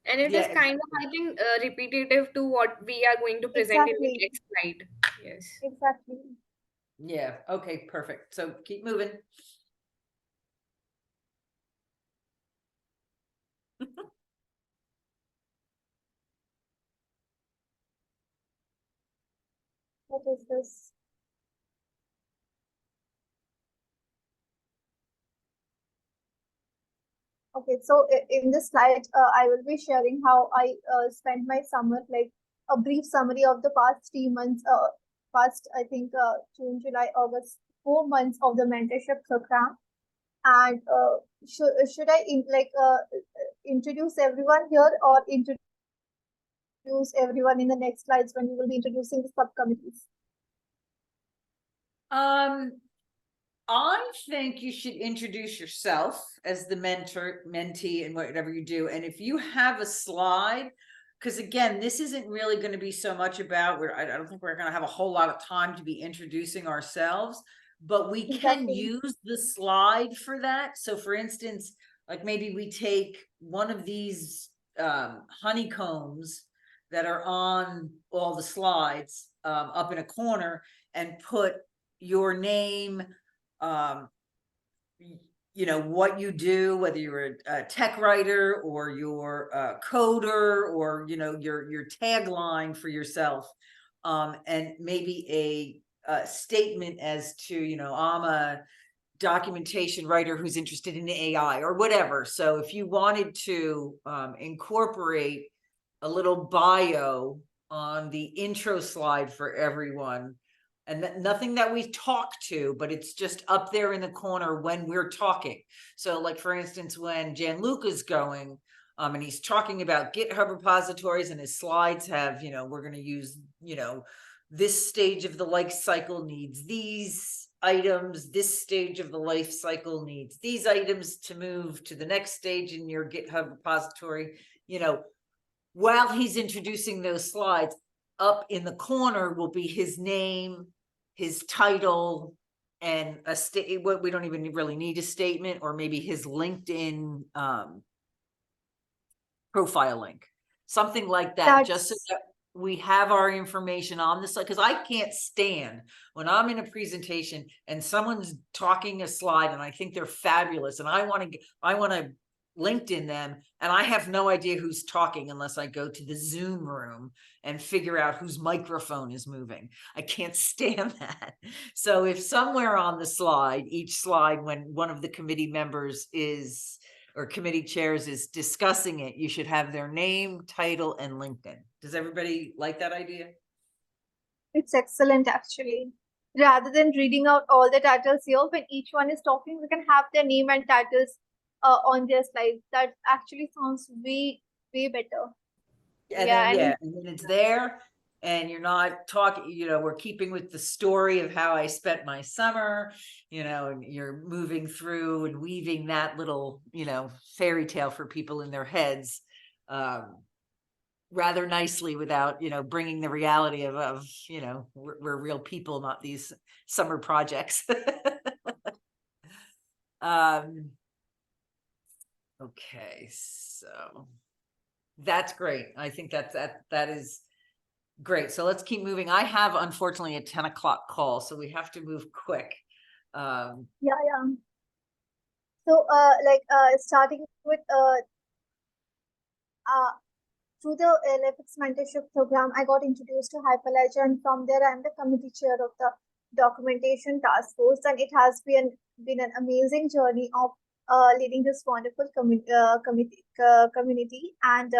And it yeah, is kind of, I think, repetitive to what we are going to present in the Exactly, next slide. Yes. exactly. yeah. Okay, perfect. So keep moving. What is this? Okay, so in this slide, I will be sharing how I spent my summer, like a brief summary of the past 3 months, past, I think, June, July, August, 4 months of the mentorship program. And should I introduce everyone here, or introduce everyone in the next slides when we will be introducing the subcommittees? Um, I think you should introduce yourself as the mentee, and whatever you do. And if you have a slide, because again, this isn't really going to be so much about where I don't think we're going to have a whole lot of time to be introducing ourselves, but we can Exactly. use the slide for that. So for instance, like maybe we take one of these honeycombs that are on all the slides up in a corner and put your name, you know, what you do, whether you're a tech writer or you're a coder, or you know, your tagline for yourself, and maybe a statement as to, you know, I'm a documentation writer who's interested in AI or whatever. So if you wanted to incorporate a little bio on the intro slide for everyone, and nothing that we talk to, but it's just up there in the corner when we're talking. So like, for instance, when Gianluca's going, and he's talking about GitHub repositories, and his slides have, you know, we're going to use, you know, this stage of the life cycle needs these items, this stage of the life cycle needs these items to move to the next stage in your GitHub repository. You know, while he's introducing those slides, up in the corner will be his name, his title, and a what we don't even really need a statement, or maybe his LinkedIn profile link, something like that, just so That's that we have our information on the slide. Because I can't stand when I'm in a presentation and someone's talking a slide and I think they're fabulous and I want to LinkedIn them, and I have no idea who's talking unless I go to the Zoom room and figure out whose microphone is moving. I can't stand that. So if somewhere on the slide, each slide, when one of the committee members is, or committee chairs is discussing it, you should have their name, title, and LinkedIn. Does everybody like that idea? it's excellent actually. rather than reading out all the titles here, when each one is talking, we can have their name and titles on their slides. That actually sounds way better. And then, Yeah, and and then it's there, and you're not talking, we're keeping with the story of how I spent my summer, and you're moving through and weaving that little, fairy tale for people in their heads, rather nicely without, bringing the reality of we're real people, not these summer projects. Okay, so that's great. I think that is great. So let's keep moving. I have unfortunately a 10 o'clock call, so we have to move quick. yeah. So, starting with uh, through the LFX mentorship program, I got introduced to Hyperledger, and from there, I'm the committee chair of the documentation task force, and it has been an amazing journey of leading this wonderful community. And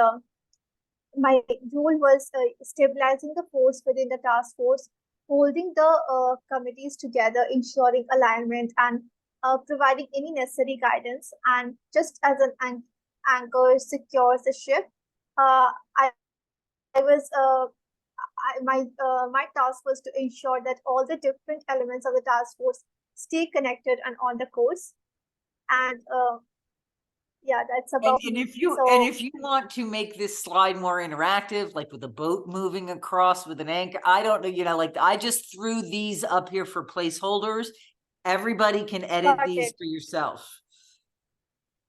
my role was stabilizing the force within the task force, holding the committees together, ensuring alignment, and providing any necessary guidance. And just as anchor secures the ship, I was my task was to ensure that all the different elements of the task force stay connected and on the course. And yeah, that's And, about and me. if you and So if you want to make this slide more interactive, like with a boat moving across with an anchor, I don't know, like I just threw these up here for placeholders. Everybody can edit got these it. for yourself.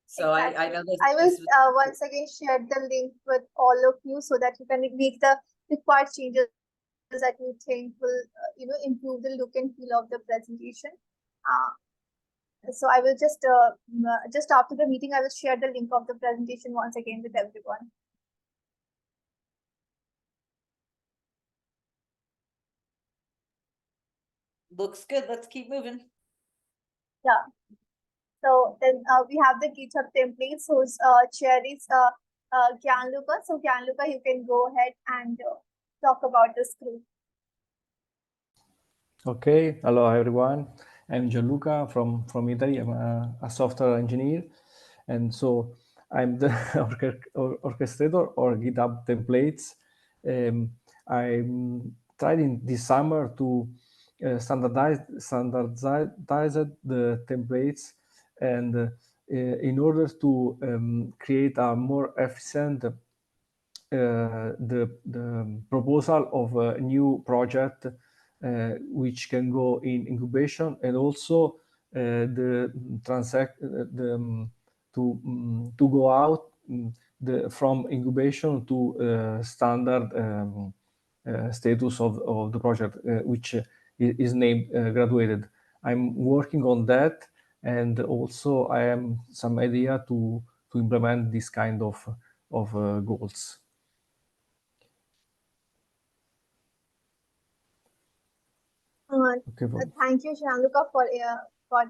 So I Exactly. know this I will this was once again share the link with all of you so that you can make the required changes that you think will, improve the look and feel of the presentation. So I will just after the meeting, I will share the link of the presentation once again with everyone. looks good. Let's keep moving. Yeah. So then we have the GitHub templates whose chair is Gianluca. So Gianluca, you can go ahead and talk about this group. Okay, hello everyone. I'm Gianluca from Italy. I'm a software engineer, and so I'm the orchestrator or GitHub templates. I'm trying this summer to standardize the templates, and in order to create a more efficient the proposal of a new project which can go in incubation, and also the transact the to go out from incubation to standard status of the project, which is named graduated. I'm working on that, and also I have some idea to implement this kind of goals. Okay, Thank you, Gianluca, for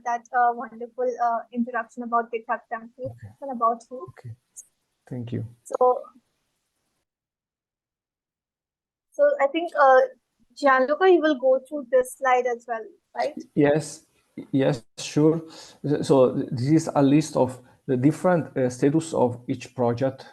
that wonderful introduction about GitHub templates okay, and about you. okay. Thank you. So, I think Gianluca, you will go through this slide as well, right? Yes, yes, sure. So this is a list of the different status of each project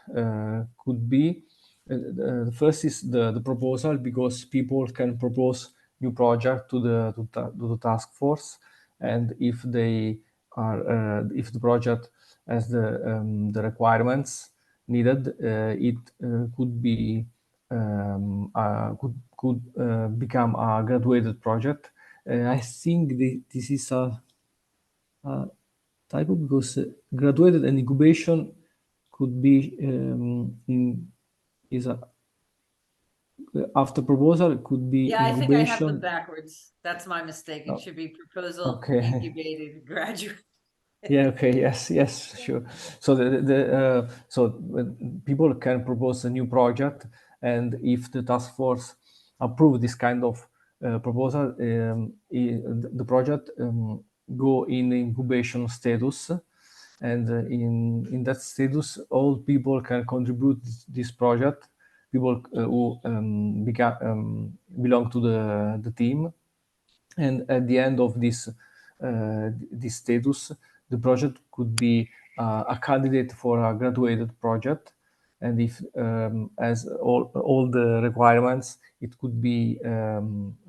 could be. The first is the proposal, because people can propose new project to the task force, and if they are if the project has the requirements needed, it could be could become a graduated project. I think this is a typo, because graduated and incubation could be in is a after proposal could be Yeah, I think I have them incubation. backwards. That's my mistake. It Oh, should be proposal, okay. incubated, graduate. Yeah, okay, yes, yes, sure. So so when people can propose a new project, and if the task force approve this kind of proposal, the project go in incubation status, and in that status, all people can contribute this project. People who belong to the team, And at the end of this status, the project could be a candidate for a graduated project, and if as all the requirements, it could be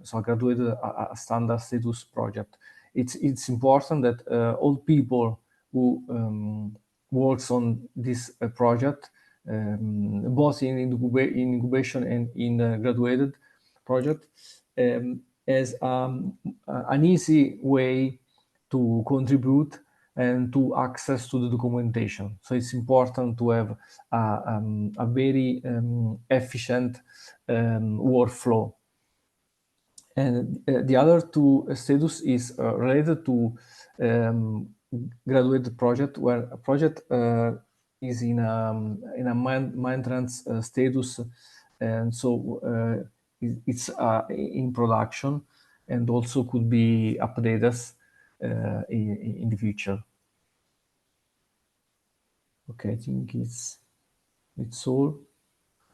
so graduated a standard status project. It's important that all people who works on this project, both in incubation and in graduated project, as an easy way to contribute and to access to the documentation. So it's important to have a very efficient workflow. And the other two status is related to graduate project, where a project is in a maintenance status, and so it's in production, and also could be updated in the future. Okay, I think it's all.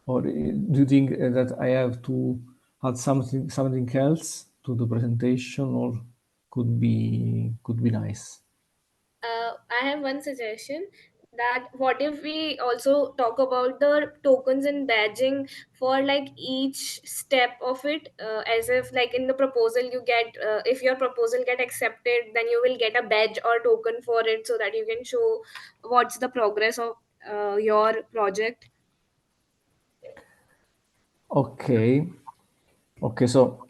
Or do you think that I have to add something else to the presentation, or could be nice? I have one suggestion, that what if we also talk about the tokens and badging for like each step of it, as if like in the proposal you get, if your proposal get accepted, then you will get a badge or token for it, so that you can show what's the progress of your project. Okay. Okay. So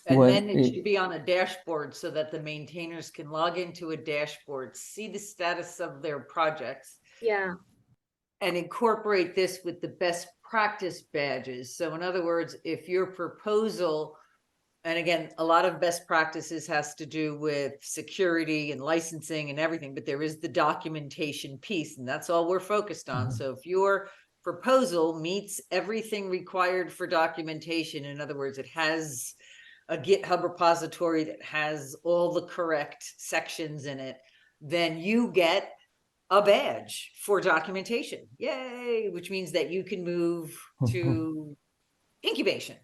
And when then it should be on a dashboard so that the maintainers can log into a dashboard, see the status of their projects, Yeah. and incorporate this with the best practice badges. So in other words, if your proposal, and again, a lot of best practices has to do with security and licensing and everything, but there is the documentation piece, and that's all we're focused on. So if your proposal meets everything required for documentation, in other words, it has a GitHub repository that has all the correct sections in it, then you get a badge for documentation. Yay, which means that you can move to incubation.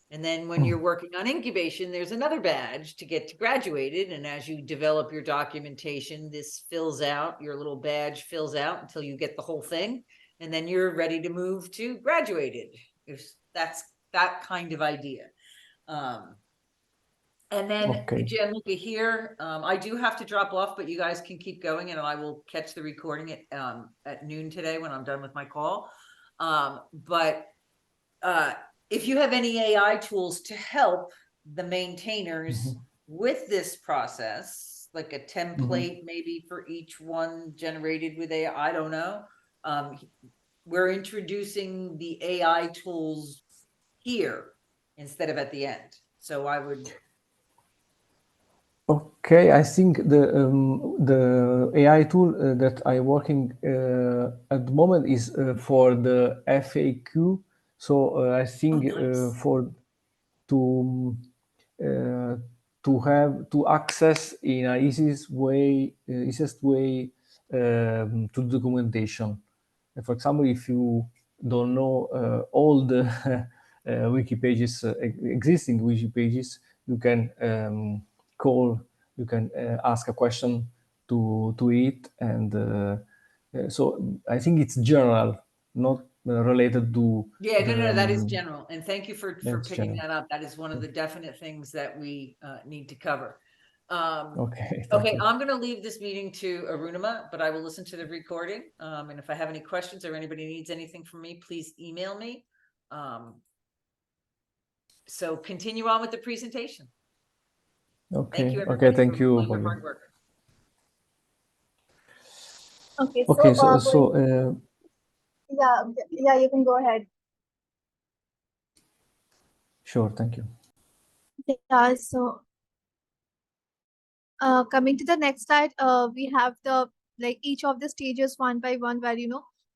And then when you're working on incubation, there's another badge to get to graduated. And as you develop your documentation, this fills out, your little badge fills out until you get the whole thing. And then you're ready to move to graduated. If that's that kind of idea. And then, Okay. Jen, look at here. I do have to drop off, but you guys can keep going, and I will catch the recording at noon today when I'm done with my call. But if you have any AI tools to help the maintainers with this process, like a template maybe for each one generated with AI, I don't know. We're introducing the AI tools here instead of at the end. So I would. Okay, I think the AI tool that I'm working at the moment is for the FAQ. So I think Nice. for to uh, to have to access in a easiest way to documentation. For example, if you don't know all the wiki pages, existing wiki pages, you can call, you can ask a question to it, and so I think it's general, not related to Yeah, the. no, that is general. And thank you for That's picking general. that up. That is one of the definite things that we need to cover. Okay, thank Okay, you. I'm going to leave this meeting to Arunima, but I will listen to the recording. And if I have any questions or anybody needs anything from me, please email me. So continue on with the presentation. Thank you, Okay, okay, everybody, for thank you, all your Polly. hard work. Okay, Okay, so going, yeah, yeah, you can go ahead. sure, thank you. Yeah, so coming to the next slide, we have the like each of the stages one by one, where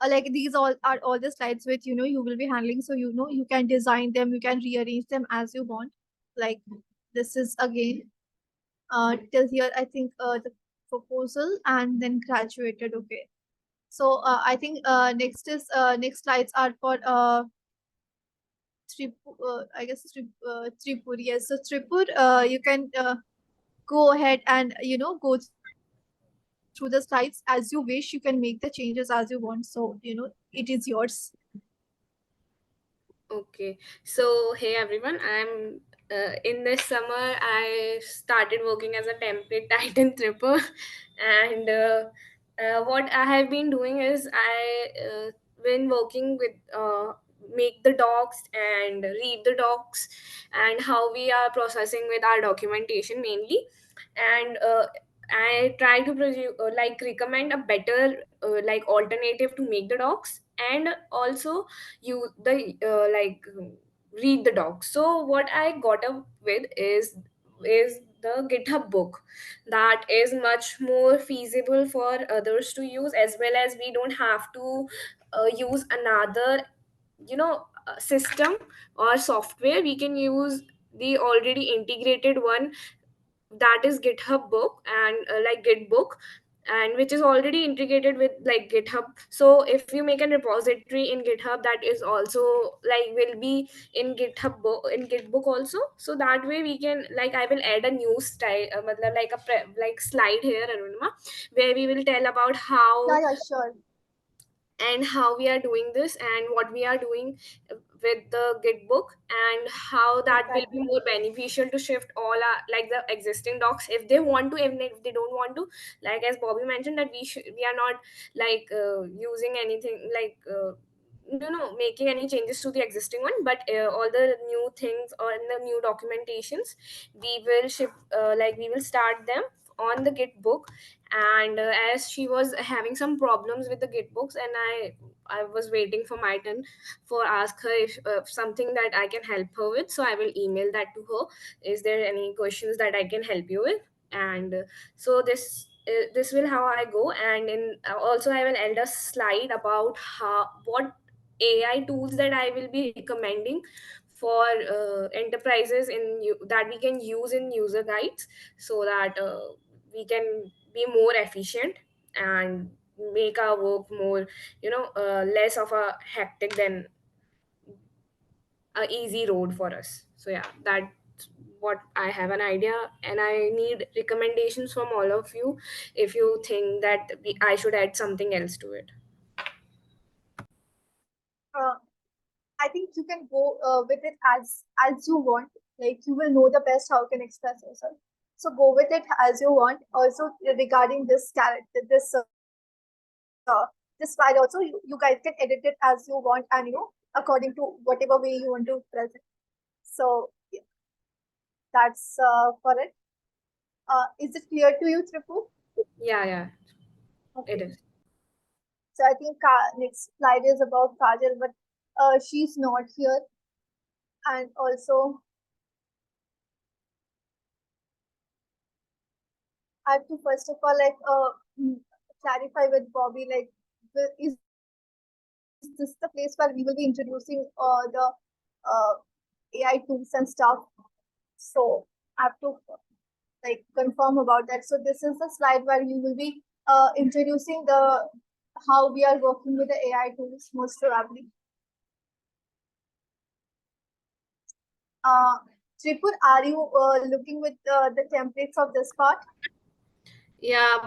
like these all are all the slides which you will be handling. So you can design them, you can rearrange them as you want. Like this is again till here I think the proposal and then graduated. Okay, so I think next slides are for Tripur. Yes, so Tripur, you can go ahead and go through the slides as you wish. You can make the changes as you want. So it is yours. Okay, so hey everyone, I'm in this summer I started working as a template titan tripper, and what I have been doing is I been working with make the docs and read the docs and how we are processing with our documentation mainly, and I try to like recommend a better like alternative to make the docs, and also you the read the docs. So what I got up with is the GitHub book that is much more feasible for others to use, as well as we don't have to use another system or software. We can use the already integrated one, that is GitHub book, and like Gitbook, and which is already integrated with like GitHub. So if you make a repository in GitHub, that is also like will be in GitHub book, in Gitbook also. So that way we can, like, I will add a new style, like a like slide here, Arunima, where we will tell about Yeah, how yeah, sure. and how we are doing this and what we are doing with the Gitbook, and how that will be Exactly. more beneficial to shift all our like the existing docs if they want to. Even if they don't want to, like as Bobby mentioned, that we are not like using anything like making any changes to the existing one, but all the new things or in the new documentations we will ship, like we will start them on the Gitbook. And as she was having some problems with the Gitbooks, and I was waiting for my turn for ask her if something that I can help her with, so I will email that to her. Is there any questions that I can help you with? And so this will how I go. And in also I will add a slide about how what AI tools that I will be recommending for enterprises that we can use in user guides, so that we can be more efficient and make our work more, less of a hectic than a easy road for us. So yeah, that's what I have an idea, and I need recommendations from all of you if you think that I should add something else to it. Uh, I think you can go with it as you want. Like you will know the best how you can express yourself. So go with it as you want. Also regarding this character, this slide also, you guys can edit it as you want, and according to whatever way you want to present. So yeah, that's for it. Is it clear to you, Tripu? Yeah, yeah, it Okay. is. So I think next slide is about Kajal, but she's not here, and also I have to first of all mm, clarify with Bobby, like is this the place where we will be introducing the AI tools and stuff? So I have to like confirm about that. So this is the slide where you will be introducing the how we are working with the AI tools most probably. Uh, Tripur, are you looking with the templates of this part? Yeah,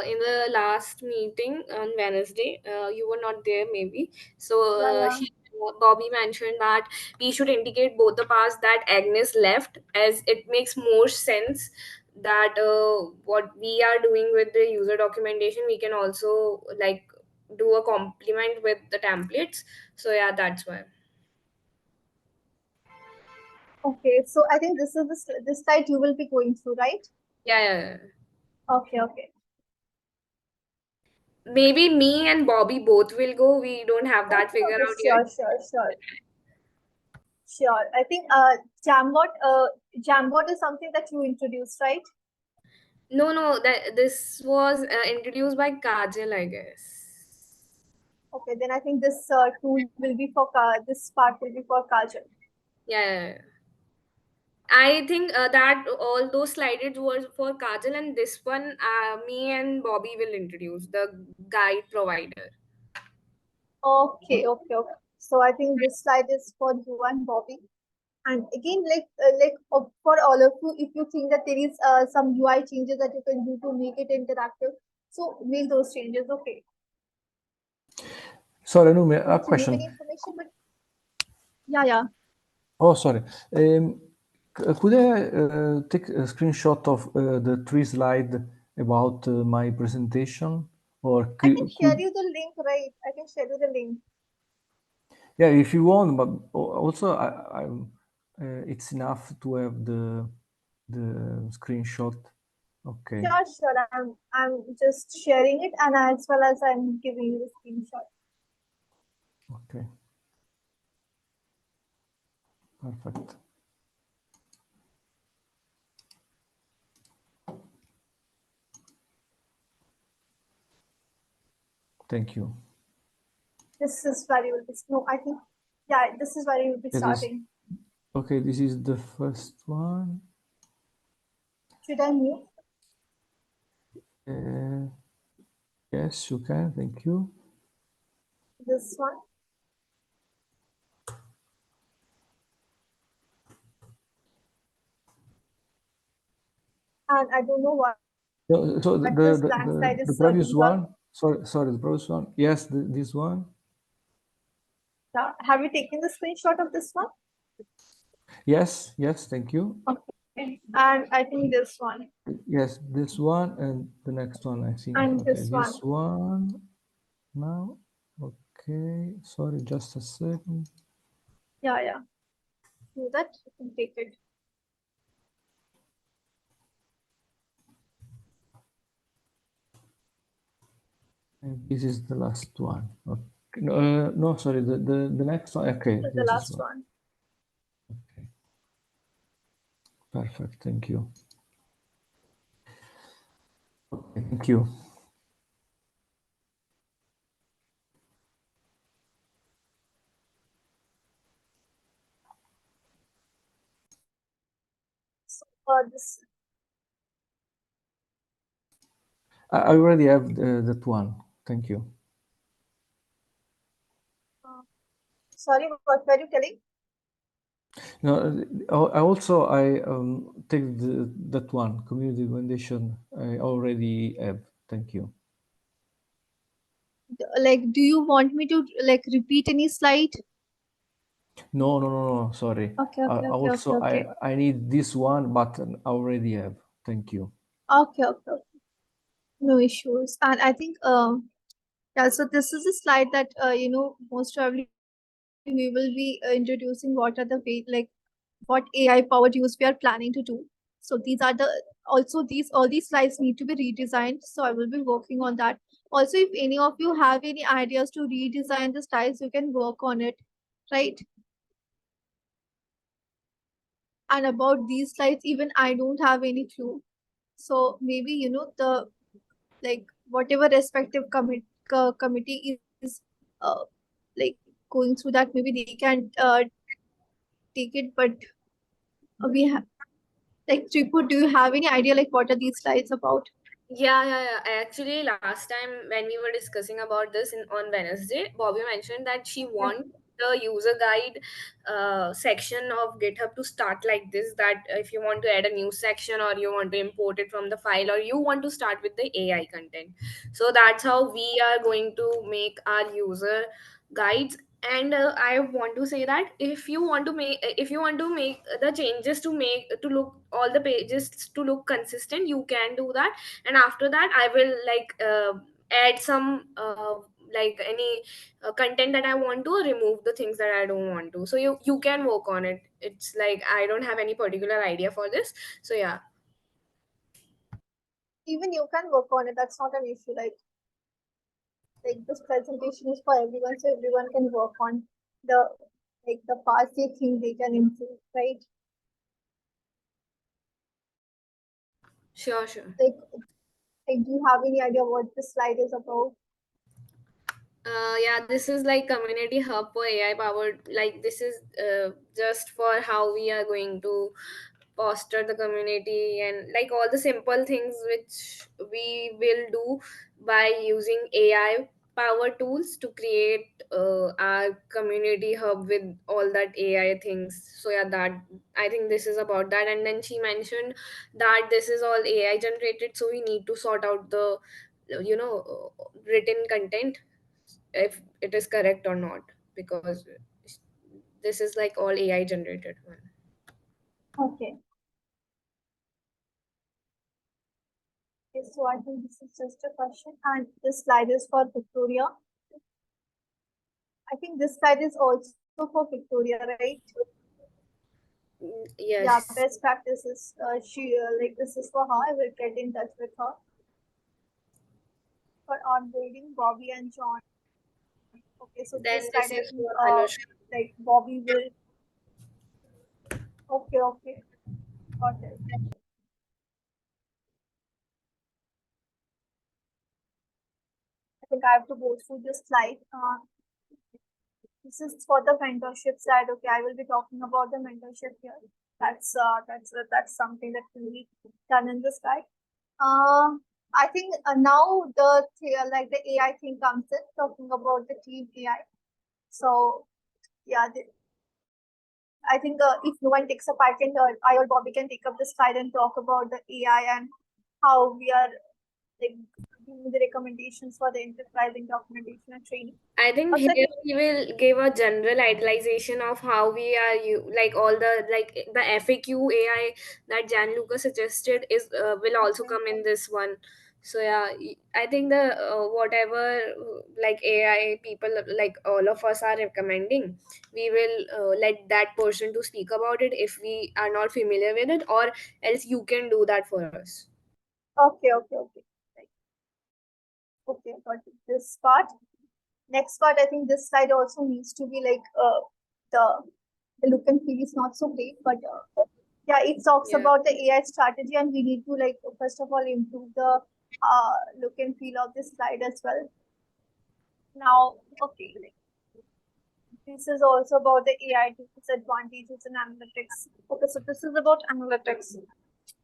in the last meeting on Wednesday, you were not there maybe. So Yeah, yeah. Bobby mentioned that we should indicate both the parts that Agnes left, as it makes more sense that what we are doing with the user documentation, we can also like do a complement with the templates. So yeah, that's why. Okay, so I think this is this slide you will be going through, right? Yeah, yeah, yeah. Okay, okay. Maybe me and Bobby both will go. We don't have that Okay, figure okay, out yet. sure, sure, sure, sure. I think Jambot is something that you introduced, right? No, no, that this was introduced by Kajal, I guess. Okay, then I think this tool will be for this part will be for Kajal. Yeah, yeah, yeah. I think that all those slided were for Kajal, and this one, me and Bobby will introduce the guide provider. Okay, okay, okay. So I think this slide is for you and Bobby. And again, for all of you, if you think that there is some UI changes that you can do to make it interactive, so make those changes. Okay, Sorry, Numi, a not to give question. any information, but yeah, yeah. Oh, sorry. Could I take a screenshot of the three slide about my presentation, or I can share could you the link, right? I can share you the link. yeah, if you want, but also it's enough to have the screenshot. Okay, Sure, sure. I'm just sharing it, and as well as I'm giving you the screenshot. okay, perfect. Thank you. This is where you will be. No, I think, yeah, this is where you will be It is starting. okay. This is the first one. Should I mute Uh, yes, you can. Thank you. this one? And I don't know what So this blank slide is the serving, previous but one. Sorry, the previous one. Yes, this one. have you taken the screenshot of this one? Yes, yes. Thank you. Okay. And I think this one Yes, this one and the next one. I think. and Okay, this one. this one now. Okay, sorry, just a second. Yeah, yeah. Do that. You can take it. And this is the last one. Okay. No, no, sorry, the next one. Okay, This is the this is last one. one. Okay, perfect. Thank you. Okay, thank you. So this I already have that one. Thank you. uh, sorry, what were you telling? No, I also take that one community recommendation. I already have. Thank you. Like, do you want me to like repeat any slide? No, no, no, no. Sorry. Okay, okay, okay, okay, Also, okay. I need this one button. I already have. Thank you. Okay, okay, okay. No issues. And I think yeah, so this is a slide that most probably we will be introducing what are the way like what AI powered use we are planning to do. So these are the also these all these slides need to be redesigned. So I will be working on that. Also, if any of you have any ideas to redesign the slides, you can work on it, right? And about these slides, even I don't have any clue. So maybe the like whatever respective committee is like going through that, maybe they can take it. But we have like Tripu, do you have any idea like what are these slides about? Yeah. Actually, last time when we were discussing about this on Wednesday, Bobby mentioned that she Yeah. wants the user guide section of GitHub to start like this. That if you want to add a new section, or you want to import it from the file, or you want to start with the AI content, so that's how we are going to make our user guides. And I want to say that if you want to make the changes to look all the pages to look consistent, you can do that. And after that I will add some any content that I want to, or remove the things that I don't want to. So you can work on it. It's like I don't have any particular idea for this. So yeah. Even you can work on it. That's not an issue. Like this presentation is for everyone, so everyone can work on the the parts they think they can improve, right? Sure. Like, do you have any idea what this slide is about? Yeah, this is like community hub for AI powered. Like this is just for how we are going to foster the community, and all the simple things which we will do by using AI. power tools to create our community hub with all that AI things. So yeah, that I think this is about that. And then she mentioned that this is all AI generated, so we need to sort out the written content if it is correct or not, because this is like all AI generated one. Okay. Okay, so I think this is just a question, and this slide is for Victoria. I think this slide is also for Victoria, right? Yeah, Yes. best practices. She like this is for her. I will get in touch with her for onboarding Bobby and John. Okay, so Then this this slide I is think for Anushka. like Bobby will. Okay, okay, got it. I think I have to go through this slide. This is for the mentorship side. Okay, I will be talking about the mentorship here. That's something that will be done in this guide. Uh, I think now like the AI thing comes in, talking about the team AI. So yeah, I think if no one takes up, I or Bobby can take up this slide and talk about the AI and how we are like giving the recommendations for the enterprising documentation and training. I think Also, I here think we will give a general idealization of how we are like all the like the FAQ AI that Gianluca suggested is will also come in this one. So yeah, I think the whatever like AI people like all of us are recommending, we will let that person to speak about it if we are not familiar with it, or else you can do that for us. okay. Right. Okay, got it. This part. Next part, I think this slide also needs to be like the the look and feel is not so great, but yeah, it talks Yeah. about the AI strategy, and we need to like first of all improve the look and feel of this slide as well. Now, okay, like, this is also about the AI disadvantages and analytics. Okay, so this is about analytics.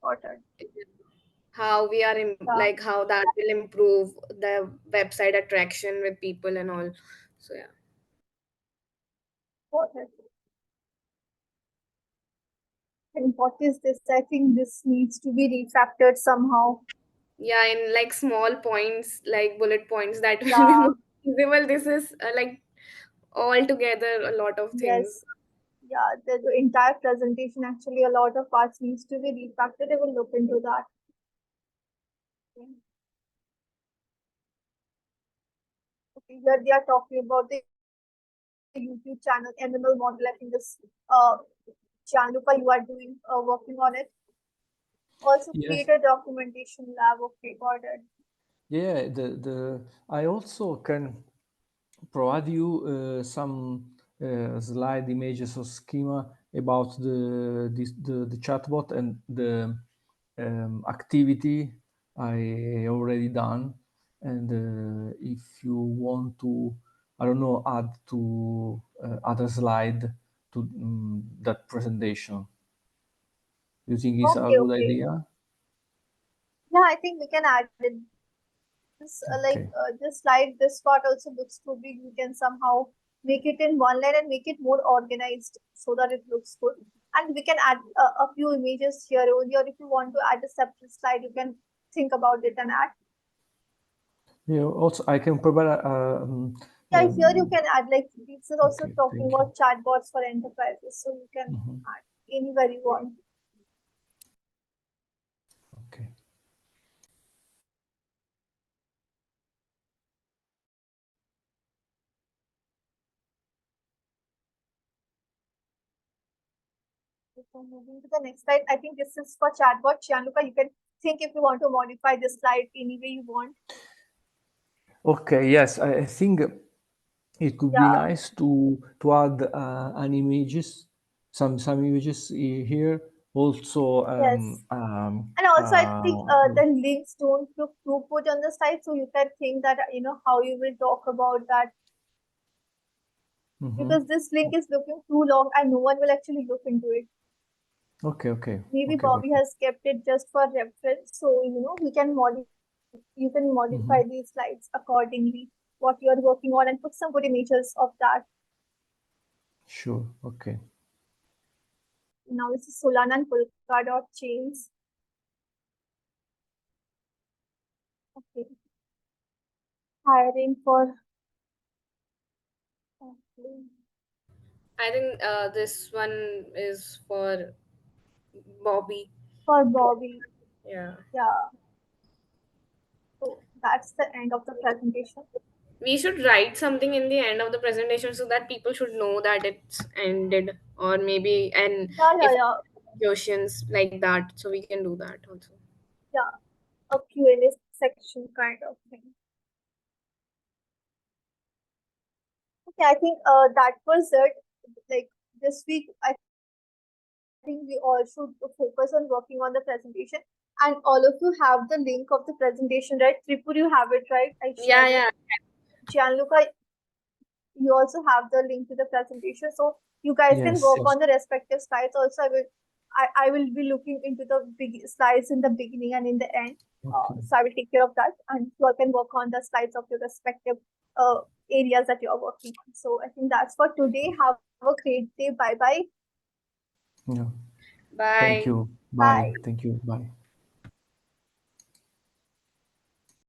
Got it. How we are Yeah, like how that will improve the website attraction with people and all. So yeah. got it. And what is this? I think this needs to be refactored somehow. Yeah, in like small points, like bullet points that will be Yeah, more visible. This is like all together a lot of things. yes. Yeah, the entire presentation actually a lot of parts needs to be refactored. I will look into that. Okay. Okay, here they are talking about the YouTube channel MML model. I think this Gianluca, you are doing working on it. Also create Yes, a documentation lab. Okay, got it. yeah. The I also can provide you some slide images or schema about the chatbot and the activity I already done. And if you want to, I don't know, add to other slide to that presentation, you think it's a Okay, good okay. idea? Yeah, I think we can add it. This Okay. this slide, this part also looks too big. We can somehow make it in one line and make it more organized so that it looks good. And we can add a few images here only, or if you want to add a separate slide, you can think about it and add. Yeah. Also, I can provide. Yeah, here you can add like this is also Okay. talking Thank you. about chatbots for enterprises, so you can Mhm. add anywhere you want. Okay. So moving to the next slide, I think this is for chatbot. Gianluca, you can think if you want to modify this slide any way you want. Okay. Yes, I think it could be Yeah, nice to add an images, some images here. Also, yes. And also, I think the links don't look too good on the slide, so you can think that how you will talk about that mhm. because this link is looking too long and no one will actually look into it. Okay, okay, Maybe okay, Bobby perfect. has kept it just for reference, so we can modify you can modify Mhm. these slides accordingly. what you are working on and put some good images of that. Sure. Okay. Now this is Solana and Polka dot chains. Okay. Hiring for okay, I think this one is for Bobby. for Bobby. Yeah. Yeah. So that's the end of the presentation. We should write something in the end of the presentation so that people should know that it's ended, or maybe, and Yeah, yeah, if yeah, questions like that, so we can do that also. yeah. A Q&A section kind of thing. Okay, I think that was it. Like this week, I think we all should focus on working on the presentation. And all of you have the link of the presentation, right? Tripur, you have it, right? I shared it. Yeah, yeah. Gianluca, you also have the link to the presentation, so you guys can work Yes. on the respective slides. Also, I will be looking into the big slides in the beginning and in the end. Okay. So I will take care of that, and you all can work on the slides of your respective uh, areas that you are working on. So I think that's for today. Have a great day. Bye bye. Yeah. Thank Bye. you. Bye. Bye. Thank you. Bye.